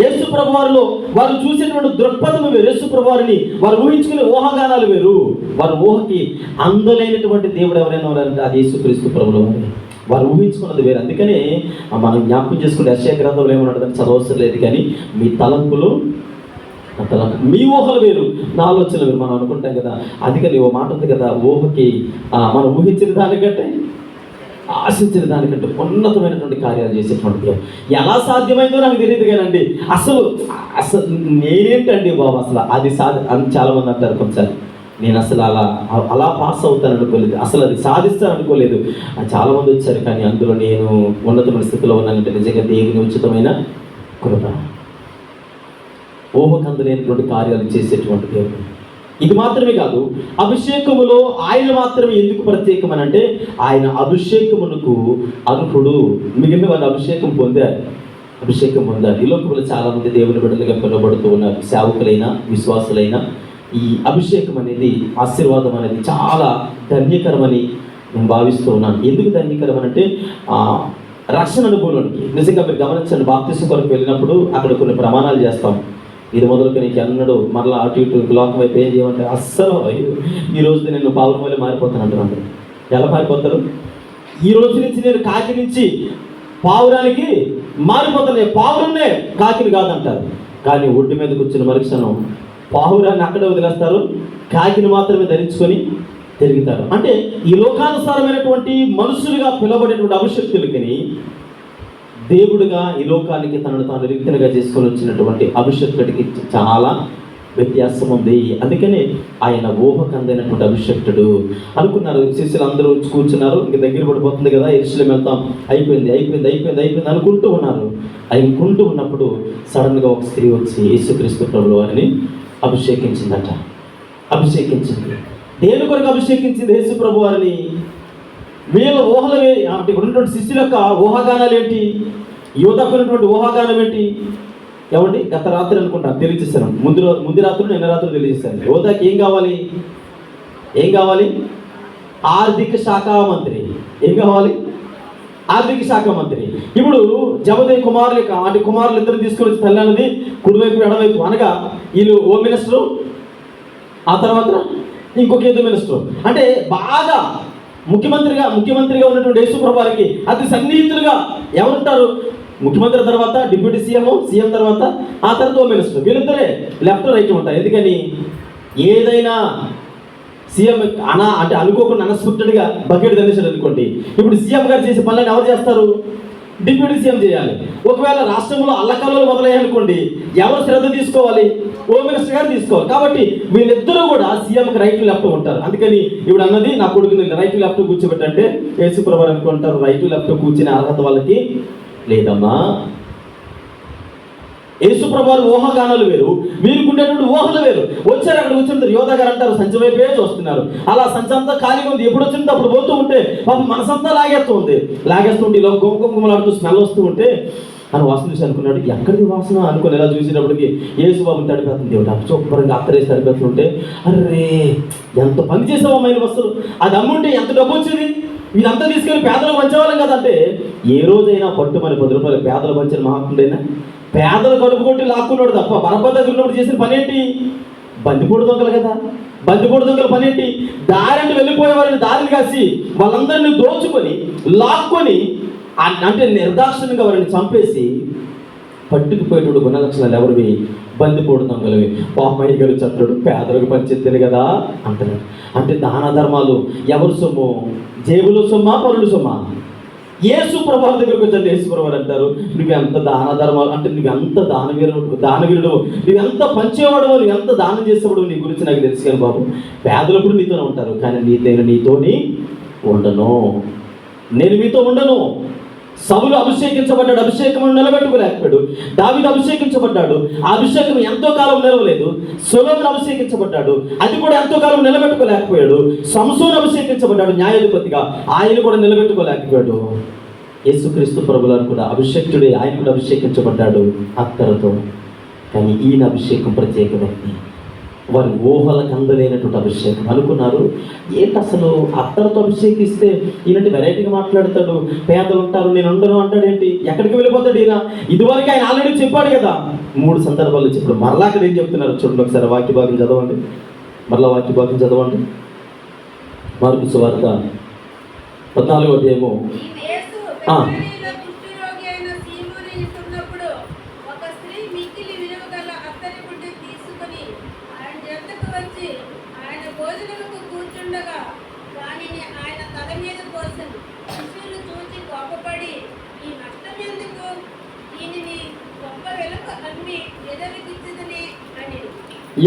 యేసు ప్రభు వారిలో వారు చూసేటువంటి దృక్పథం వేరు. యేసు ప్రభు వారిని వారు ఊహించుకునే ఊహాగానాలు వేరు. వారి ఊహకి అందలేనటువంటి దేవుడు ఎవరైనా ఉన్నారంటే అది యేసుక్రీస్తు ప్రభుల వారే. వారు ఊహించుకున్నది వేరు. అందుకనే మనం జ్ఞాపకం చేసుకుంటే యెషయా గ్రంథంలో ఏమన్నాడని చదవవసరం లేదు. కానీ మీ తలంపులు మీ ఊహలు వేరు, నా ఆలోచనలు వేరు. మనం అనుకుంటాం కదా, అందుకని ఓ మాట ఉంది కదా, ఊహకి మనం ఊహించిన దానికంటే ఆశించిన దానికంటే ఉన్నతమైనటువంటి కార్యాలు చేసేటువంటి దేవుడు. ఎలా సాధ్యమైందో నాకు తెలియదు కానండి, అసలు నేనేంటండి బాబు అసలు అది అని చాలామంది అంటారు. కొంచెం నేను అసలు అలా పాస్ అవుతాను అనుకోలేదు, అసలు అది సాధిస్తాను అనుకోలేదు. చాలామంది వచ్చారు, కానీ అందులో నేను ఉన్నతమైన స్థితిలో ఉన్నానంటే నిజంగా దేవుని ఉచితమైన కృప. ఊహకందలేనటువంటి కార్యాలు చేసేటువంటి దేవుడు. ఇది మాత్రమే కాదు, అభిషేకములో ఆయన మాత్రమే ఎందుకు ప్రత్యేకం అని అంటే, ఆయన అభిషేకమునకు అర్హుడు. మిగిలిన వాళ్ళు అభిషేకం పొందారు. ఈ లోకంలో చాలామంది దేవుని బిడ్డలుగా పిలువబడుతూ ఉన్నారు. సేవకులైన, విశ్వాసులైన ఈ అభిషేకం అనేది, ఆశీర్వాదం అనేది చాలా ధన్యకరమని నేను భావిస్తూ ఉన్నాను. ఎందుకు ధన్యకరం అంటే రక్షణ అనుభవంలోనికి నిజంగా మీరు గమనించండి. బాప్తిసం కొరకు వెళ్ళినప్పుడు అక్కడ కొన్ని ప్రమాణాలు చేస్తాం. ఇది మొదలుకొని నీకు అన్నడు మరలా అటు ఇటు లోకం వైపు ఏం చేయమంటే అస్సలు ఈ రోజు నేను పావురం వల్ల మారిపోతాను అంటారు. ఎలా మారిపోతారు? ఈ రోజు నుంచి నేను కాకి నుంచి పావురానికి మారిపోతాను, పావురన్నే కాకిని కాదంటారు. కానీ ఒడ్డు మీద కూర్చున్న మరుక్షణం పావురాన్ని అక్కడే వదిలేస్తారు, కాకిని మాత్రమే ధరించుకొని తిరుగుతారు. అంటే ఈ లోకానుసారమైనటువంటి మనుషులుగా పిలువబడేటువంటి అభిషక్తులకి దేవుడుగా ఈ లోకానికి తనను తాను రిక్తలుగా చేసుకొని వచ్చినటువంటి అభిషక్తుడికి చాలా వ్యత్యాసం ఉంది. అందుకనే ఆయన ఊహకు అందైనటువంటి అభిషక్తుడు అనుకున్నారు. శిష్యులు అందరూ కూర్చున్నారు, ఇంక దగ్గర పడిపోతుంది కదా, యెరూషలేము వెళ్తాం, అయిపోయింది అనుకుంటూ ఉన్నారు. అనుకుంటూ ఉన్నప్పుడు సడన్గా ఒక స్త్రీ వచ్చి యేసుక్రీస్తు ప్రభువు వారిని అభిషేకించిందట. అభిషేకించింది. దేని కొరకు అభిషేకించింది యేసు ప్రభు వారిని? వీళ్ళ ఊహలవే అంటే ఇప్పుడు ఉన్నటువంటి శిష్యుల యొక్క ఊహాగానాలు ఏంటి? యోధకు ఉన్నటువంటి ఊహాగానం ఏంటి? ఏమండి, గత రాత్రి అనుకుంటా తెలియజేస్తాను, ముందు రాత్రి నిన్న రాత్రి తెలియజేస్తాను. యోధకి ఏం కావాలి? ఆర్థిక శాఖ మంత్రి. ఏం కావాలి? ఆర్థిక శాఖ మంత్రి. ఇప్పుడు జబదయి కుమారులు అంటే కుమారులు ఇద్దరు తీసుకుని వచ్చి తల్లి అన్నది కుడివైపు ఎడవైపు అనగా వీళ్ళు హోమ్ మినిస్టరు, ఆ తర్వాత ఇంకొక ఏదో మినిస్టర్. అంటే బాగా ముఖ్యమంత్రిగా ఉన్నటువంటి యేసు ప్రభు వారికి అతి సన్నిహితులుగా ఎవరుంటారు? ముఖ్యమంత్రి తర్వాత డిప్యూటీ సీఎం తర్వాత ఆ తర్వాత హోమ్ మినిస్టర్. వీళ్ళిద్దరే లెఫ్ట్ రైట్ ఉంటారు. ఎందుకని ఏదైనా సీఎం అంటే అనుకోకుండా అన్ఎక్స్పెక్టెడ్గా బకెట్ దండేశాడు అనుకోండి, ఇప్పుడు సీఎం గారు చేసే పనులను ఎవరు చేస్తారు? డిప్యూటీ సీఎం చేయాలి. ఒకవేళ రాష్ట్రంలో అల్లకల్లోలు మొదలయ్యాయనుకోండి, ఎవరు శ్రద్ధ తీసుకోవాలి? హోమ్ మినిస్టర్ గారు తీసుకోవాలి. కాబట్టి వీళ్ళిద్దరూ కూడా సీఎంకి రైట్ లెఫ్ట్ ఉంటారు. అందుకని ఇప్పుడు అన్నది నా కొడుకుని రైట్ లెఫ్ట్ కూర్చోబెట్టంటే యేసు ప్రభు అనుకుంటారు రైట్ లెఫ్ట్ కూర్చునే అర్హత వాళ్ళకి లేదమ్మా. యేసు ప్రభు ఊహాగానాలు వేరు, వీరుకుండేటువంటి ఊహలు వేరు. వచ్చారు, అక్కడ కూర్చుంటారు. యోధా గారు అంటారు సంచి వైపే చూస్తున్నారు. అలా సంచి అంతా ఖాళీగా ఉంది. ఎప్పుడు వచ్చింది అప్పుడు పోతూ ఉంటే పాపం మనసంతా లాగేస్తుంటే ఇలా గుమ్మలాడుతూ స్మెల్ వస్తూ ఉంటే అని వాసన చూసి అనుకున్నాడు, ఎక్కడిది వాసన అనుకుని ఎలా చూసేటప్పటికి యేసు బాబుని తడిపేస్తుంది. దేవుడు శుభ్రంగా అత్తరేసి తడిపేస్తుంటే, అరే ఎంత పని చేసావమ్మ వస్తువులు, అది అమ్ముంటే ఎంత డబ్బు వచ్చింది, ఇదంతా తీసుకెళ్ళి పేదలకు పంచేవాళ్ళం కదంటే. ఏ రోజైనా పట్టుమని 10 రూపాయలు పేదలు పంచిన మహాత్ముడైనా పేదలు కడుపు కొట్టి లాక్కున్నాడు తప్ప బరబ్బ దగ్గర ఉన్నప్పుడు చేసిన పని ఏంటి? బందిపోటు దొంగలు కదా. బందిపోటు దొంగల పని ఏంటి? దారిని వెళ్ళిపోయే వారిని దారిని కాసి వాళ్ళందరినీ దోచుకొని లాక్కొని అంటే నిర్దాక్షిణ్యంగా వారిని చంపేసి పట్టుకుపోయేటువంటి గుణలక్షణాలు ఎవరివి? బందిపోటు దొంగలవి. పాపయ్య గారు చత్రుడు పేదలకు పంచెత్తాను కదా అంటారు. అంటే దాన ధర్మాలు ఎవరు సొమ్ము? జేబులో సొమ్మా, పరులు సొమ్మా? యేసు ప్రభు దగ్గరకు వచ్చాడు. యేసు ప్రభు అంటారు, నువ్వెంత దాన ధర్మాలు అంటే నువ్వెంత దానవీరుడు, నువ్వెంత పంచేవాడు, నువ్వెంత దానం చేసేవాడు, నీ గురించి నాకు తెలుసు కానీ బాబు, పేదలప్పుడు నీతోనే ఉంటారు కానీ నీతోని ఉండను, నేను మీతో ఉండను. సౌలు అభిషేకించబడ్డాడు, అభిషేకం నిలబెట్టుకోలేకపోయాడు. దావీదు అభిషేకించబడ్డాడు, ఆ అభిషేకం ఎంతో కాలం నిలవలేదు. సొలొమోను అభిషేకించబడ్డాడు, అది కూడా ఎంతో కాలం నిలబెట్టుకోలేకపోయాడు. సంసోను అభిషేకించబడ్డాడు న్యాయాధిపతిగా, ఆయన కూడా నిలబెట్టుకోలేకపోయాడు. యేసుక్రీస్తు ప్రభువారు కూడా అభిషేక్తుడే, ఆయన కూడా అభిషేకించబడ్డాడు అత్తరుతో. కానీ ఈయన అభిషేకం ప్రత్యేక వ్యక్తి, వారి ఊహలకు అందలేనటువంటి అభిషేకం. అనుకున్నారు ఏంటి అసలు అత్తరుతో అభిషేకిస్తే ఈయనంటే వెరైటీగా మాట్లాడతాడు, పేదలు ఉంటారు నేను ఉండను అంటాడేంటి, ఎక్కడికి వెళ్ళిపోతాడు ఈయన? ఇదివరకు ఆయన ఆల్రెడీ చెప్పాడు కదా 3 సందర్భాలు చెప్పాడు. మరలా అక్కడ ఏం చెప్తున్నారు చూడండి ఒకసారి. వాక్య భాగం చదవండి, మరలా వాక్య భాగం చదవండి. మార్కు సువార్త 14వ అధ్యాయము.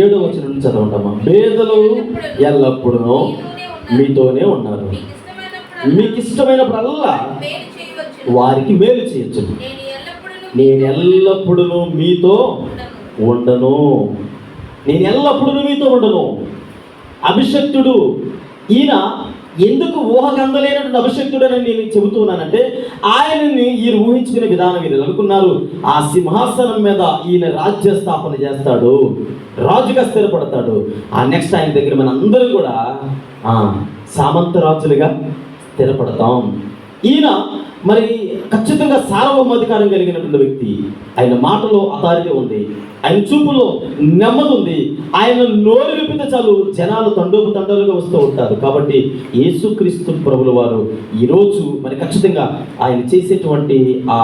ఏడో వచనం నుంచి చదవండమ్మా. పేదలు ఎల్లప్పుడూ మీతోనే ఉన్నారు, మీకు ఇష్టమైనప్పుడల్లా వారికి మేలు చేయొచ్చు. నేను ఎల్లప్పుడూ మీతో ఉండను, నేను ఎల్లప్పుడూ మీతో ఉండను. అభిషక్తుడు ఈయన ఎందుకు ఊహకందలేనటువంటి అభిషక్తుడు అని నేను చెబుతున్నానంటే, ఆయనని ఈయన ఊహించుకునే విధానం వీళ్ళు అనుకున్నారు ఆ సింహాసనం మీద ఈయన రాజ్య స్థాపన చేస్తాడు, రాజుగా స్థిరపడతాడు. ఆ నెక్స్ట్ ఆయన దగ్గర మన అందరూ కూడా సామంత రాజులుగా స్థిరపడతాం. ఈయన మరి ఖచ్చితంగా సార్వభౌమాధికారం కలిగినటువంటి వ్యక్తి. ఆయన మాటలో అథారిటీ ఉంది, ఆయన చూపులో నెమ్మది ఉంది. ఆయన నోరు విప్పితే చాలు జనాలు తండోలుగా వస్తూ ఉంటారు. కాబట్టి యేసుక్రీస్తు ప్రభుల వారు ఈరోజు మరి ఖచ్చితంగా ఆయన చేసేటువంటి ఆ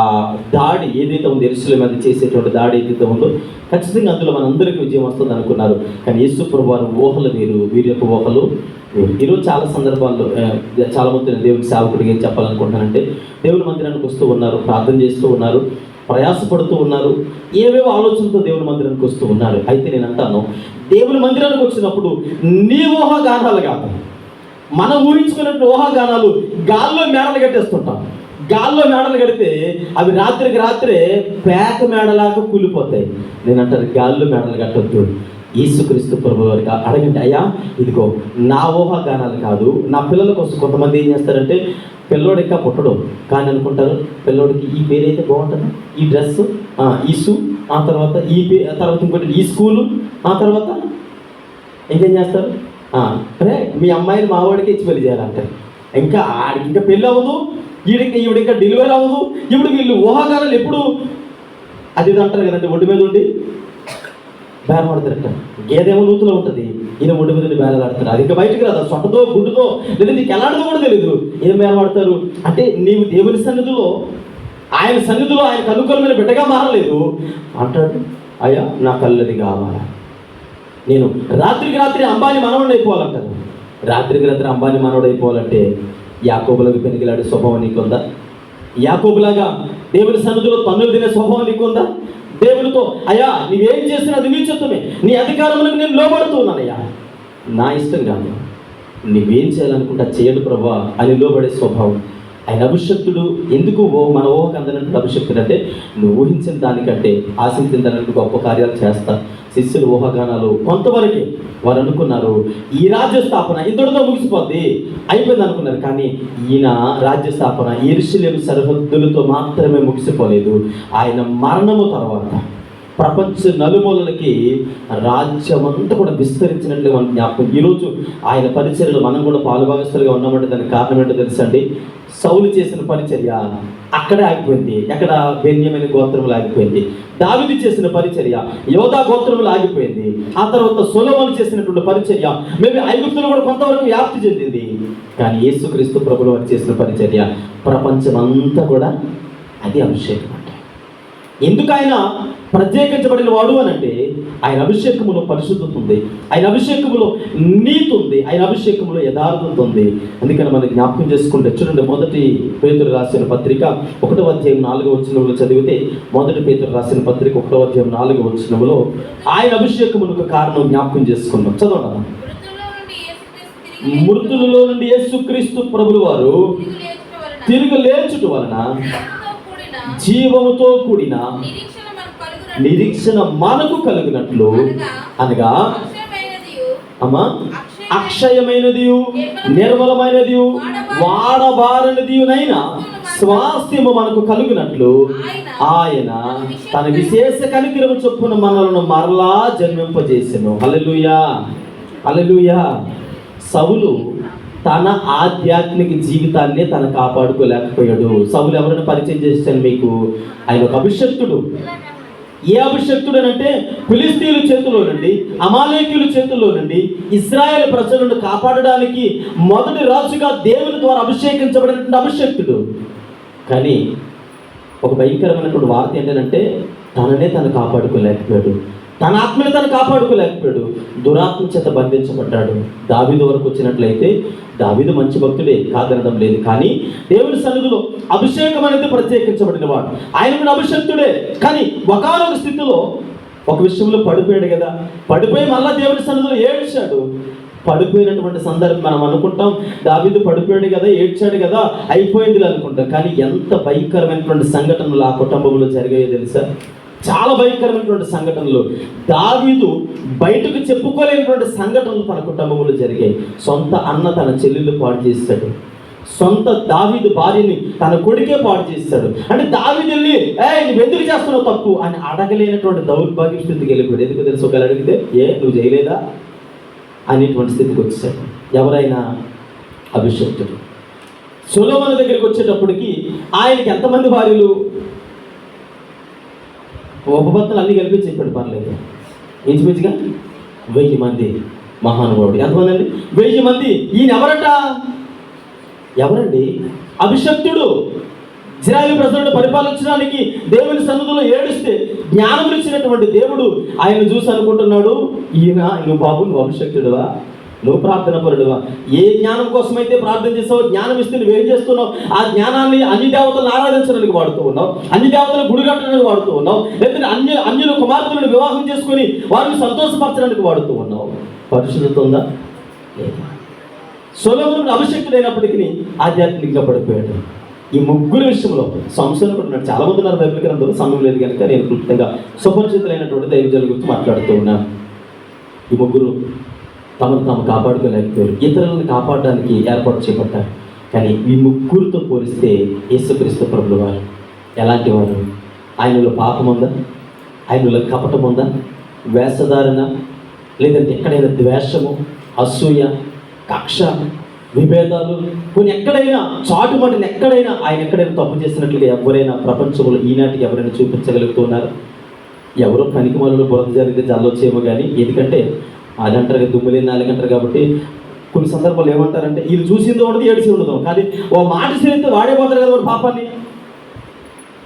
దాడి ఏదైతే ఉందో, యెరూషలేము మీద చేసేటువంటి దాడి ఏదైతే ఉందో ఖచ్చితంగా అందులో మనందరికీ విజయం వస్తుంది అనుకున్నారు. కానీ యేసు ప్రభు వారు ఊహలు వేరు, వీరి యొక్క ఊహలు వేరు. ఈరోజు చాలా సందర్భాల్లో చాలామంది దేవుని సేవకుడికి ఏం చెప్పాలనుకుంటున్నానంటే, దేవుని మందిరానికి వస్తూ ఉన్నారు, ప్రార్థన చేస్తూ ఉన్నారు, ప్రయాసపడుతూ ఉన్నారు, ఏవేవో ఆలోచనతో దేవుని మందిరానికి వస్తూ ఉన్నారు. అయితే నేను అంటాను, దేవుని మందిరానికి వచ్చినప్పుడు నీ ఊహాగానాలు కాదు, మనం ఊహించుకున్నట్టు ఊహాగానాలు గాల్లో మేడలు కట్టేస్తుంటాం. గాల్లో మేడలు కడితే అవి రాత్రికి రాత్రే పేక మేడలాగా కూలిపోతాయి. నేను అంటాను, గాల్లో మేడలు కట్టొద్దు. యేసుక్రీస్తు ప్రభు వారికి అడగండి, అయ్యా ఇదిగో నా ఊహాగానాలు కాదు, నా పిల్లల కోసం. కొంతమంది ఏం చేస్తారంటే, పిల్లోడు ఇంకా పుట్టడు కానీ అనుకుంటారు, పిల్లోడికి ఈ పేరు అయితే బాగుంటుంది, ఈ డ్రెస్, ఈ షూ, ఆ తర్వాత తర్వాత ఇంకోటి ఈ స్కూలు, ఆ తర్వాత ఇంకేం చేస్తారు, అరే మీ అమ్మాయిని మావాడికి ఇచ్చి పెళ్లి చేయాలంటారు. ఇంకా ఆడికి ఇంకా పెళ్ళి అవ్వదు, ఈవిడ ఇంకా డెలివరీ అవ్వదు. ఇప్పుడు వీళ్ళు ఊహాగానాలు ఎప్పుడు అది అంటారు కదండి, ఒడ్డు మీద ఉండి బేరమాడతారట. గేదేమో నూతులో ఉంటుంది, ఈయన ఒడ్డు మీద బేరలాడతారు. అది ఇంకా బయటకు రాదు, సొట్టతో గుడ్డుతో లేదా నీకు ఎలాంటిదో కూడా తెలియదు, ఏం బేరమాడతారు అంటే నీవు దేవుని సన్నిధిలో, ఆయన సన్నిధిలో ఆయనకు అనుకూలమైన బిడ్డగా మారలేదు అంటాడు. అయ్యా నా కళ్ళది కావాలా, నేను రాత్రికి రాత్రి అంబానీ మనవడు అయిపోవాలంటారు. రాత్రికి రాత్రి అంబానీ మనవడు అయిపోవాలంటే యాకోబులకు పెనిగిలాడే స్వభావం నీకుందా? యాకోబులాగా దేవుని సన్నిధిలో తన్నులు తినే స్వభావం నీకుందా? దేవునితో అయ్యా నీవేం చేసినా అది నీ చిత్తమే, నీ అధికారములకు నేను లోబడుతున్నానయ్యా, నా ఇష్టం కాదు, నువ్వేం చేయాలనుకుంటా చేయడు ప్రభా అని లోబడే స్వభావం. ఆయన అభిషక్తుడు. ఎందుకు మన ఊహకు అందనట్టు అభిషక్తుడు అంటే, నువ్వు ఊహించిన దానికంటే ఆశించిన దానికంటే గొప్ప కార్యాలు చేస్తా. శిష్యులు ఊహాగానాలు కొంతవరకే వారు అనుకున్నారు, ఈ రాజ్య స్థాపన ఇంతటితో ముగిసిపోద్ది అయిపోయింది అనుకున్నారు. కానీ ఈయన రాజ్య స్థాపన యెరూషలేము సరిహద్దులతో మాత్రమే ముగిసిపోలేదు. ఆయన మరణము తర్వాత ప్రపంచ నలుమూలలకి రాజ్యం అంతా కూడా విస్తరించినట్లు మనం జ్ఞాపకం. ఈరోజు ఆయన పరిచర్యలో మనం కూడా పాలుభాగస్తులుగా ఉన్నామంటే దానికి కారణం ఏంటో తెలుసండి. సౌలు చేసిన పరిచర్య అక్కడే ఆగిపోయింది. ఎక్కడ? బెన్యామీను గోత్రంలో ఆగిపోయింది. దావీదు చేసిన పరిచర్య యోధా గోత్రంలో ఆగిపోయింది. ఆ తర్వాత సొలొమోను చేసినటువంటి పరిచర్య మేబీ ఐగుప్తులో కూడా కొంతవరకు వ్యాప్తి చెందింది. కానీ యేసుక్రీస్తు ప్రభువు వారు చేసిన పరిచర్య ప్రపంచమంతా కూడా అది అభిషేకం. ఎందుకు ఆయన ప్రత్యేకించబడిన వాడు అని అంటే, ఆయన అభిషేకములో పరిశుద్ధత ఉంది, ఆయన అభిషేకములో నీతి ఉంది, ఆయన అభిషేకములో యథార్థత ఉంది. అందుకని మనం జ్ఞాపకం చేసుకుంటే చూడండి, మొదటి పేతురు రాసిన పత్రిక 1వ అధ్యాయం 4వ వచనంలో చదివితే, మొదటి పేతురు రాసిన పత్రిక 1వ అధ్యాయం 4వ వచనంలో ఆయన అభిషేకమునకు కారణం జ్ఞాపకం చేసుకున్నాం. చదవండి. మృతులలో నుండి యేసుక్రీస్తు ప్రభువు వారు తిరిగి లేచుట వలన జీవముతో కూడిన నిరీక్షణ మనకు కలుగునట్లు, అనగా అక్షయమైనది నిర్మలమైనది వాడబారనిదినైనా స్వాస్థ్యము మనకు కలుగునట్లు ఆయన తన విశేష కనికరము చొప్పున మనలను మరలా జన్మింపజేసెను. హల్లెలూయా, హల్లెలూయా. సౌలు తన ఆధ్యాత్మిక జీవితాన్ని తను కాపాడుకోలేకపోయాడు. సౌలు ఎవరైనా పరిచయం చేశాను మీకు? ఆయన ఒక అభిషక్తుడు. ఏ అభిషక్తుడు అంటే, ఫిలిస్తీన్ల చేతుల్లో నుండి, అమాలేకీయుల చేతుల్లో నుండి ఇశ్రాయేలు ప్రజలను కాపాడడానికి మొదటి రాజుగా దేవుని ద్వారా అభిషేకించబడినటువంటి అభిషక్తుడు. కానీ ఒక భయంకరమైనటువంటి వార్త ఏంటంటే, తననే తను కాపాడుకోలేకపోయాడు, తన ఆత్మని తను కాపాడుకోలేకపోయాడు, దురాత్మ చేత బంధించబడ్డాడు. దావీదు వరకు వచ్చినట్లయితే దావీదు మంచి భక్తుడే, కాదనడం లేదు. కానీ దేవుని సన్నిధిలో అభిషేకం అనేది ప్రత్యేకించబడిన వాడు, ఆయన కూడా అభిషక్తుడే. కానీ ఒకానొక స్థితిలో ఒక విషయంలో పడిపోయాడు కదా, పడిపోయి మళ్ళా దేవుని సన్నిధిలో ఏడ్చాడు. పడిపోయినటువంటి సందర్భం మనం అనుకుంటాం, దావీదు పడిపోయాడు కదా, ఏడ్చాడు కదా, అయిపోయింది అనుకుంటాం. కానీ ఎంత భయంకరమైనటువంటి సంఘటనలు ఆ కుటుంబంలో జరిగాయో తెలుసా? చాలా భయంకరమైనటువంటి సంఘటనలు. దావీదు బయటకు చెప్పుకోలేనటువంటి సంఘటనలు తన కుటుంబంలో జరిగాయి. సొంత అన్న తన చెల్లెళ్ళు పాడు చేస్తాడు, సొంత దావీదు భార్యని తన కొడుకే పాడు చేస్తాడు. అంటే దావీదు వెళ్ళి నువ్వు ఎందుకు చేస్తున్నావు తప్పు అని అడగలేనటువంటి దౌర్భాగ్య స్థితికి వెళ్ళిపోయాడు. ఎందుకు తెలుసు? ఒకవేళ అడిగితే నువ్వు చేయలేదా అనేటువంటి స్థితికి వచ్చాడు. ఎవరైనా అభిషక్తుడు. సొలొమోను దగ్గరికి వచ్చేటప్పటికి ఆయనకి ఎంతమంది భార్యలు? ఉపపత్తులు అన్నీ కలిపి చెప్పాడు, పర్లేదు, ఇంచుమించుగా 1000 మంది. మహానుభావుడు ఎంతమంది అండి? 1000 మంది. ఈయన ఎవరండి? అభిషక్తుడు. ఇశ్రాయేలు ప్రజలను పరిపాలించడానికి దేవుని సన్నిధిలో ఏడుస్తే జ్ఞానం ఇచ్చినటువంటి దేవుడు ఆయన చూసి అనుకుంటున్నాడు, నువ్వు బాబు, నువ్వు అభిషక్తుడువా, నువ్వు ప్రార్థన పరుడువా? ఏ జ్ఞానం కోసమైతే ప్రార్థన చేసావో, జ్ఞానం ఇస్తే నువ్వేం చేస్తున్నావు? ఆ జ్ఞానాన్ని అన్ని దేవతలను ఆరాధించడానికి వాడుతూ ఉన్నావు, అన్ని దేవతలను గుడి కట్టడానికి వాడుతూ ఉన్నావు, లేకపోతే అన్యుల కుమార్తెలను వివాహం చేసుకొని వారిని సంతోషపరచడానికి వాడుతూ ఉన్నావు. పరిశుద్ధత ఉందా? సొలొమోను అభిషక్తుడైనప్పటికీ ఆధ్యాత్మికంగా పడిపోయాడు. ఈ ముగ్గురు విషయంలో సంశయం కూడా ఉన్నాడు. చాలా మంది ఉన్నారు బైబిల్ గ్రంథంలో, సమయం లేదు కనుక నేను క్లుప్తంగా సుపరిచితులైనటువంటి దైవజనుల గురించి మాట్లాడుతూ ఉన్నాను. ఈ ముగ్గురు తమను తాము కాపాడుకోలేకపోయారు, ఇతరులను కాపాడడానికి ఏర్పాటు చేపట్టారు. కానీ ఈ ముగ్గురితో పోలిస్తే యేసుక్రీస్తు ప్రభువు వారు ఎలాంటి వారు? ఆయనలో పాపం ఉందా? ఆయనలో కపటం ఉందా? వేషధారణ, లేదంటే ఎక్కడైనా ద్వేషము, అసూయ, కక్ష, విభేదాలు, కొన్ని ఎక్కడైనా చాటుమాటిని ఎక్కడైనా ఆయన ఎక్కడైనా తప్పు చేసినట్లుగా ఎవరైనా ప్రపంచంలో ఈనాటికి ఎవరైనా చూపించగలుగుతున్నారు? ఎవరో పనికిమాలలో బురద జరిగితే జల్లొచ్చేమో కానీ, ఎందుకంటే అది అంటారు కదా, దుమ్ములేని నాలుగు అంటారు. కాబట్టి కొన్ని సందర్భాలు ఏమంటారంటే వీళ్ళు చూసింది ఉండదు, ఏడిసి ఉండదు, కానీ ఓ మాట చేస్తే వాడేపోతారు కదా వాడు పాపాన్ని.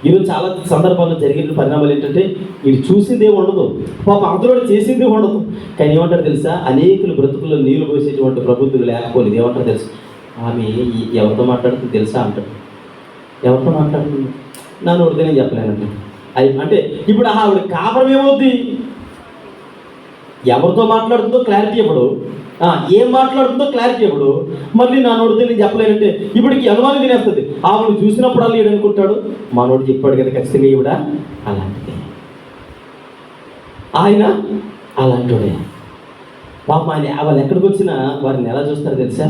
ఈరోజు చాలా సందర్భాల్లో జరిగిన పరిణామాలు ఏంటంటే వీడు చూసిందే ఉండదు, పాప అందులో చేసిందే ఉండదు. కానీ ఏమంటారు తెలుసా? అనేకులు బ్రతుకుల్లో నీళ్లు పోసేటువంటి ప్రభుత్వం లేకపోలేదు. ఏమంటారు తెలుసు? ఆమె ఎవరితో మాట్లాడుతుంది తెలుసా అంటాడు. ఎవరితో మాట్లాడుతుంది? నన్ను ఉడితే నేను చెప్పలేనండి. అంటే ఇప్పుడు ఆవిడ కాపురం ఏమవుద్ది? ఎవరితో మాట్లాడుతుందో క్లారిటీ ఇవ్వడు, ఏం మాట్లాడుతుందో క్లారిటీ ఇవ్వడు. మళ్ళీ నా నోడితే నేను చెప్పలేనంటే ఇప్పటికి అనుమానం తినేస్తుంది. ఆవిడ చూసినప్పుడు అలా అనుకుంటాడు, మా నోడు చెప్పాడు కదా ఖచ్చితంగా ఈవిడ అలాంటిదే, ఆయన అలాంటిదే. పాప ఆయన వాళ్ళు ఎక్కడికి వచ్చినా వారిని ఎలా చూస్తారో తెలుసా?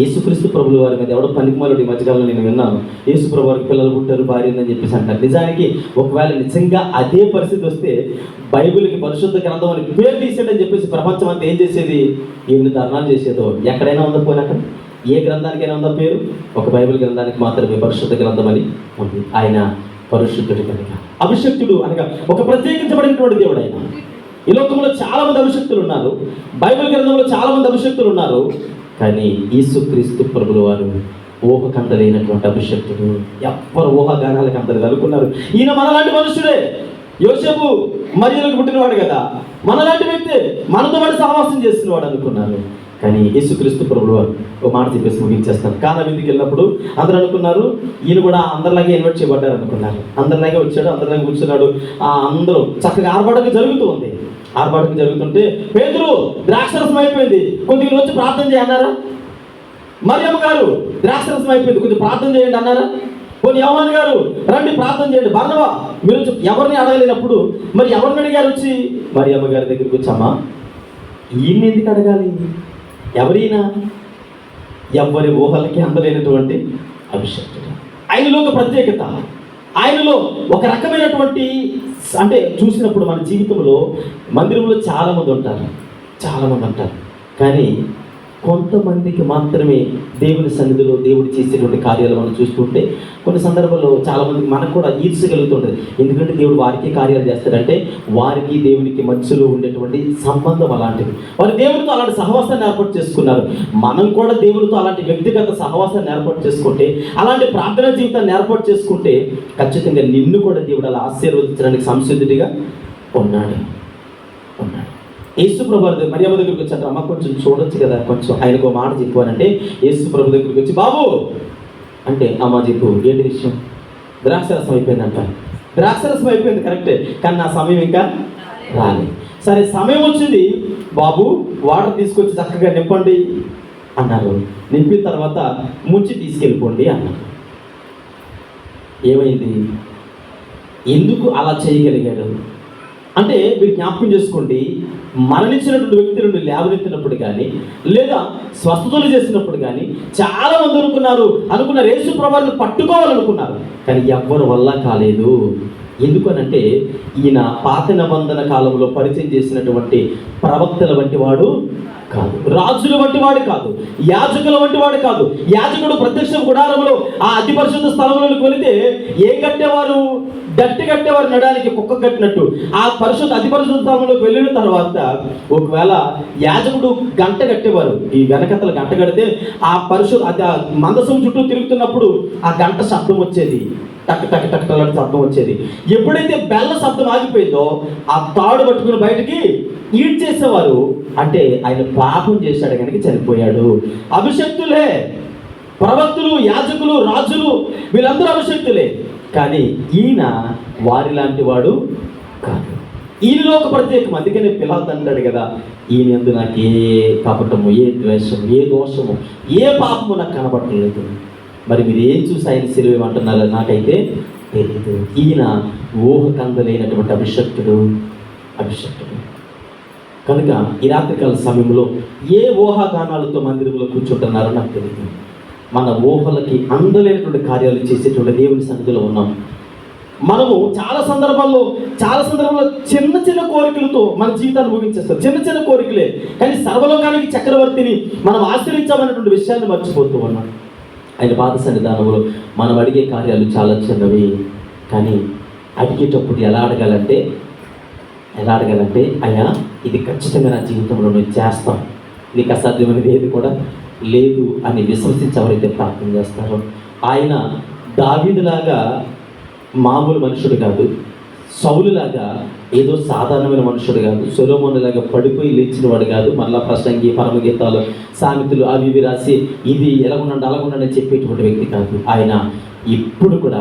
యేసుక్రీస్తు ప్రభుల వారి మీద ఎవడో పనికిమాలుడు ఈ మధ్యకాలంలో నేను విన్నాను, యేసు ప్రభు వారికి పిల్లలు పుట్టారు, భార్య అని చెప్పేసి అంటారు. నిజానికి ఒకవేళ నిజంగా అదే పరిస్థితి వస్తే బైబిల్కి పరిశుద్ధ గ్రంథం అని పేరు తీసేటని చెప్పేసి ప్రపంచం అంతా ఏం చేసేది? ఎన్ని ధర్నాలు చేసేదో. ఎక్కడైనా ఉందా? పోయినాక ఏ గ్రంథానికైనా ఉందా పేరు? ఒక బైబిల్ గ్రంథానికి మాత్రమే పరిశుద్ధ గ్రంథం అని ఉంది. ఆయన పరిశుద్ధుడు కనుక, అభిషక్తుడు అనగా ఒక ప్రత్యేకించబడినటువంటి దేవుడు ఆయన. ఈ లోకంలో చాలా మంది అభిషక్తులు ఉన్నారు, బైబిల్ గ్రంథంలో చాలా మంది అభిషక్తులు ఉన్నారు. కానీ యేసుక్రీస్తు ప్రభుల వారు ఊహకందలేనటువంటి అభిషక్తుడు. ఎవ్వరు ఊహాగానాలకు అందరు అనుకున్నారు ఈయన మనలాంటి మనుషుడే, యోసేపు మరియలకు పుట్టినవాడు కదా, మనలాంటి వ్యక్తి, మనతో పాటు సహవాసం చేస్తున్నవాడు అనుకున్నారు. కానీ యేసుక్రీస్తు ప్రభువు వారు ఒక మాట చెప్పేసి ముగించేస్తాను. కానా విందుకి వెళ్ళినప్పుడు అందరూ అనుకున్నారు ఈయన కూడా అందరిలాగే ఇన్వైట్ చేయబడ్డారు అనుకున్నారు. అందరిలాగే వచ్చాడు, అందరిలాగే కూర్చున్నాడు. అందరూ చక్కగా ఆర్భాటంగా జరుగుతూ ఉంది. ఆర్భాటంగా జరుగుతుంటే పేతురు ద్రాక్షరసం అయిపోయింది, కొద్దిగా వచ్చి ప్రార్థన చేయన్నారా? మరియమ్మ గారు ద్రాక్షరసం అయిపోయింది, కొద్దిగా ప్రార్థన చేయండి అన్నారా? కొన్ని యోహాను గారు రండి ప్రార్థన చేయండి. బర్నబా మీరు ఎవరిని అడగలేనప్పుడు మరి ఎవరిని అడిగారు వచ్చి? మరియమ్మ గారి దగ్గరికి వచ్చామా? ఈయన్ని ఎందుకు అడగాలి? ఎవరైనా ఎవరి ఊహలకి అందలేనటువంటి అభిషేకుడు. ఆయనలో ఒక ప్రత్యేకత, ఆయనలో ఒక రకమైనటువంటి, అంటే చూసినప్పుడు మన జీవితంలో మందిరంలో చాలామంది ఉంటారు, కానీ కొంతమందికి మాత్రమే దేవుని సన్నిధిలో దేవుడు చేసేటువంటి కార్యాలు మనం చూస్తుంటే కొన్ని సందర్భాల్లో చాలామందికి మనకు కూడా ఈర్చగలుగుతుంటుంది. ఎందుకంటే దేవుడు వారికి కార్యాలు చేస్తాడంటే వారికి దేవునికి మధ్యలో ఉండేటువంటి సంబంధం అలాంటిది. వారు దేవుడితో అలాంటి సహవాసాన్ని ఏర్పాటు చేసుకున్నారు. మనం కూడా దేవుడితో అలాంటి వ్యక్తిగత సహవాసాన్ని ఏర్పాటు చేసుకుంటే, అలాంటి ప్రార్థనా జీవితాన్ని ఏర్పాటు చేసుకుంటే ఖచ్చితంగా నిన్ను కూడా దేవుడు అలా ఆశీర్వదించడానికి సంసిద్ధుడిగా ఉన్నాడు. యేసు ప్రభు మరియమ్మ దగ్గరికి వచ్చారు. అమ్మ కొంచెం చూడొచ్చు కదా, కొంచెం ఆయనకు మాట చెప్పానంటే యేసు ప్రభు దగ్గరికి వచ్చి బాబు అంటే అమ్మ చెప్పు ఏంటి విషయం? ద్రాక్షరసం అయిపోయిందంట. ద్రాక్షరసం అయిపోయింది కరెక్టే, కానీ నా సమయం ఇంకా రాలేదు. సరే సమయం వచ్చింది బాబు, వాటర్ తీసుకొచ్చి చక్కగా నింపండి అన్నారు. నింపిన తర్వాత ముంచి తీసుకెళ్ళిపోండి అన్నారు. ఏమైంది? ఎందుకు అలా చేయగలిగాడు అంటే మీరు జ్ఞాపకం చేసుకోండి, మరణించినటువంటి వ్యక్తి నుండి లేవనెత్తినప్పుడు కానీ, లేదా స్వస్థతలు చేసినప్పుడు కానీ చాలామంది అనుకున్నారు యేసు ప్రభువుని పట్టుకోవాలనుకున్నారు, కానీ ఎవ్వరి వల్ల కాలేదు. ఎందుకనంటే ఈయన పాత నిబంధన కాలంలో పరిచయం చేసినటువంటి ప్రవక్తల వంటి వాడు కాదు, రాజుల వంటి వాడు కాదు, యాజకుల వంటి వాడు కాదు. యాజకుడు ప్రత్యక్ష గుడారంలో ఆ అతి పరిశుద్ధ స్థలంలోకి వెళితే ఏం కట్టేవారు? గట్టి కట్టేవారు, నడానికి కుక్క కట్టినట్టు. ఆ అతి పరిశుద్ధ స్థలంలోకి వెళ్ళిన తర్వాత ఒకవేళ యాజకుడు గంట కట్టేవారు. ఈ వెనకతల గంట కడితే ఆ మందసం చుట్టూ తిరుగుతున్నప్పుడు ఆ గంట శబ్దం వచ్చేది, టక్ టక్ టక్ టక్ శబ్దం వచ్చేది. ఎప్పుడైతే బెల్ల శబ్దం ఆగిపోయిందో ఆ తాడు పట్టుకుని బయటికి ఈడ్చేసేవారు. అంటే ఆయన పాపం చేశాడు కనుక చనిపోయాడు. అభిషక్తులే ప్రవక్తులు, యాజకులు, రాజులు వీళ్ళందరూ అభిషక్తులే, కానీ ఈయన వారి లాంటి వాడు కాదు. ఈయనలో ఒక ప్రత్యేకం. అందుకనే పిలాతు అంటాడు కదా, ఈయన యందు నాకు ఏ కపటము, ఏ ద్వేషము, ఏ దోషము, ఏ పాపము నాకు కనబడలేదు. మరి మీరు ఏం చూసి ఆయన సిలువేమంటున్నారో నాకైతే తెలియదు. ఈయన ఊహకందలేనటువంటి అభిషక్తుడు. కనుక ఈ రాత్రికాల సమయంలో ఏ ఊహాగానాలతో మందిరంలో కూర్చుంటున్నారో నాకు తెలియదు. మన ఊహలకి అందలేనటువంటి కార్యాలు చేసేటువంటి దేవుని సన్నిధిలో ఉన్నాం. మనము చాలా సందర్భాల్లో చిన్న చిన్న కోరికలతో మన జీవితాన్ని ముగించేస్తాం. చిన్న కోరికలే, కానీ సర్వలోకానికి చక్రవర్తిని మనం ఆశ్రయించామనేటువంటి విషయాన్ని మర్చిపోతూ ఉన్నాం. ఆయన పాద సన్నిధానంలో మనం అడిగే కార్యాలు చాలా చిన్నవి, కానీ అడిగేటప్పుడు ఎలా అడగాలంటే అయ్యా ఇది ఖచ్చితంగా నా జీవితంలో నేను చేస్తాం, నీకు అసాధ్యమైనది ఏది కూడా లేదు అని విశ్వసించి ఎవరైతే ప్రార్థన చేస్తారో, ఆయన దావీదులాగా మామూలు మనుషుడు కాదు, సౌలులాగా ఏదో సాధారణమైన మనుషుడు కాదు, సొలొమోనులాగా పడిపోయి లేచిన వాడు కాదు, మరలా ప్రసంగి, పరమగీతాలు, సామెతలు అవి ఇవి రాసి ఇది ఎలాగుండండి అలాగుండండి అని చెప్పేటువంటి వ్యక్తి కాదు. ఆయన ఇప్పుడు కూడా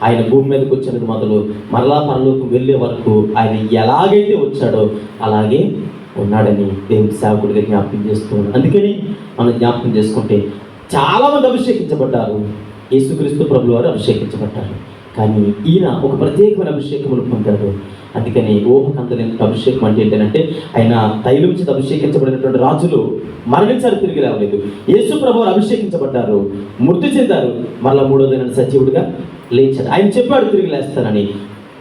ఆయన భూమి మీదకి వచ్చినది మొదలు మరలా పరలోకం వెళ్ళే వరకు ఆయన ఎలాగైతే వచ్చాడో అలాగే ఉన్నాడని దేవుడి సేవకుడిగా జ్ఞాపకం చేస్తున్నాడు. అందుకని మనం జ్ఞాపకం చేసుకుంటే చాలామంది అభిషేకించబడ్డారు, యేసుక్రీస్తు ప్రభువు వారు అభిషేకించబడ్డారు, కానీ ఈయన ఒక ప్రత్యేకమైన అభిషేకమును పొందాడు. అందుకని ఊహకందలేని అభిషేకం అంటే ఏంటంటే ఆయన తైలం చేత అభిషేకించబడినటువంటి రాజులు మరణించారు, తిరిగి లేవలేదు. యేసు ప్రభువు అభిషేకించబడ్డారు, మృతి చెందారు, మరలా మూడో దినాన్ని సజీవుడిగా లేచాడు. ఆయన చెప్పాడు తిరిగి లేస్తానని,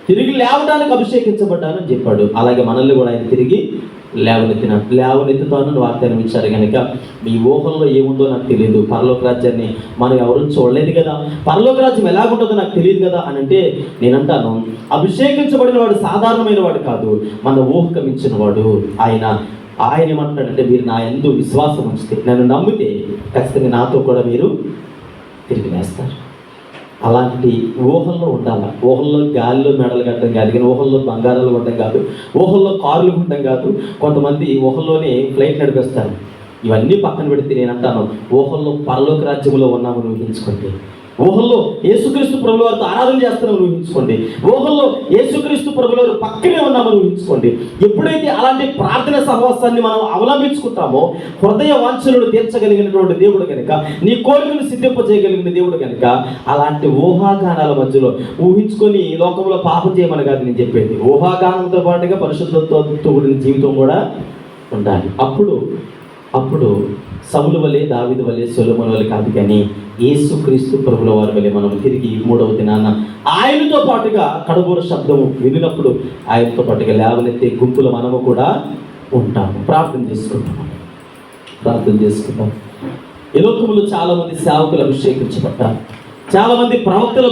తిరిగి లేవడానికి అభిషేకించబడ్డానని చెప్పాడు. అలాగే మనల్ని కూడా ఆయన తిరిగి లేవనెత్తుతానని వాగ్దానం ఇచ్చారు. కనుక మీ ఊహల్లో ఏముందో నాకు తెలియదు, పరలోక రాజ్యాన్ని మనం ఎవరు చూడలేదు కదా, పరలోక రాజ్యం ఎలాగుంటుందో నాకు తెలియదు కదా అని అంటే నేనంటాను, అభిషేకించబడిన వాడు సాధారణమైన వాడు కాదు, మన ఊహకు మించిన వాడు. ఆయన ఏమంటాడంటే, మీరు నా యందు విశ్వాసం ఉంచితే, నన్ను నమ్మితే ఖచ్చితంగా నాతో కూడా మీరు తిరిగి వేస్తారు. అలాంటి ఊహల్లో ఉండాలి. ఊహల్లో గాలిలో మెడలు కట్టడం కాదు, కానీ ఊహల్లో బంగారాలు ఉండడం కాదు, ఊహల్లో కార్లు ఉండడం కాదు. కొంతమంది ఊహల్లోనే ఫ్లైట్ నడిపేస్తారు. ఇవన్నీ పక్కన పెడితే నేనంటాను, ఊహల్లో పరలోక రాజ్యంలో ఉన్నామని ఊహించుకోండి. ఊహల్లో యేసుక్రీస్తు ప్రభువు వారితో ఆరాధన చేస్తామని ఊహించుకోండి. ఊహల్లో యేసుక్రీస్తు ప్రభువు వారు పక్కనే ఉన్నామని ఊహించుకోండి. ఎప్పుడైతే అలాంటి ప్రార్థన సహవాసాన్ని మనం అవలంబించుకుంటామో, హృదయ వాంఛలను తీర్చగలిగినటువంటి దేవుడు కనుక, నీ కోరికను సిద్ధింపజేయగలిగిన దేవుడు కనుక, అలాంటి ఊహాగానాల మధ్యలో ఊహించుకొని లోకంలో పాపం చేయమని కాదు నేను చెప్పేది. ఊహాగానంతో పాటుగా పరిశుద్ధతతో కూడిన జీవితం కూడా ఉండాలి. అప్పుడు సౌలు వలె, దావీదు వలె, సొలొమోను వలె కాదు, కానీ యేసుక్రీస్తు ప్రభుల వారి వలె మనం తిరిగి మూడవ దినాన ఆయనతో పాటుగా కడబోర శబ్దము వినినప్పుడు ఆయనతో పాటుగా లేవనెత్తే గుంపులు మనము కూడా ఉంటాము. ప్రార్థన చేసుకుంటాం. ఈ లోకములో చాలామంది సేవకులు అభిషేకించబడ్డారు, చాలామంది ప్రవక్తలు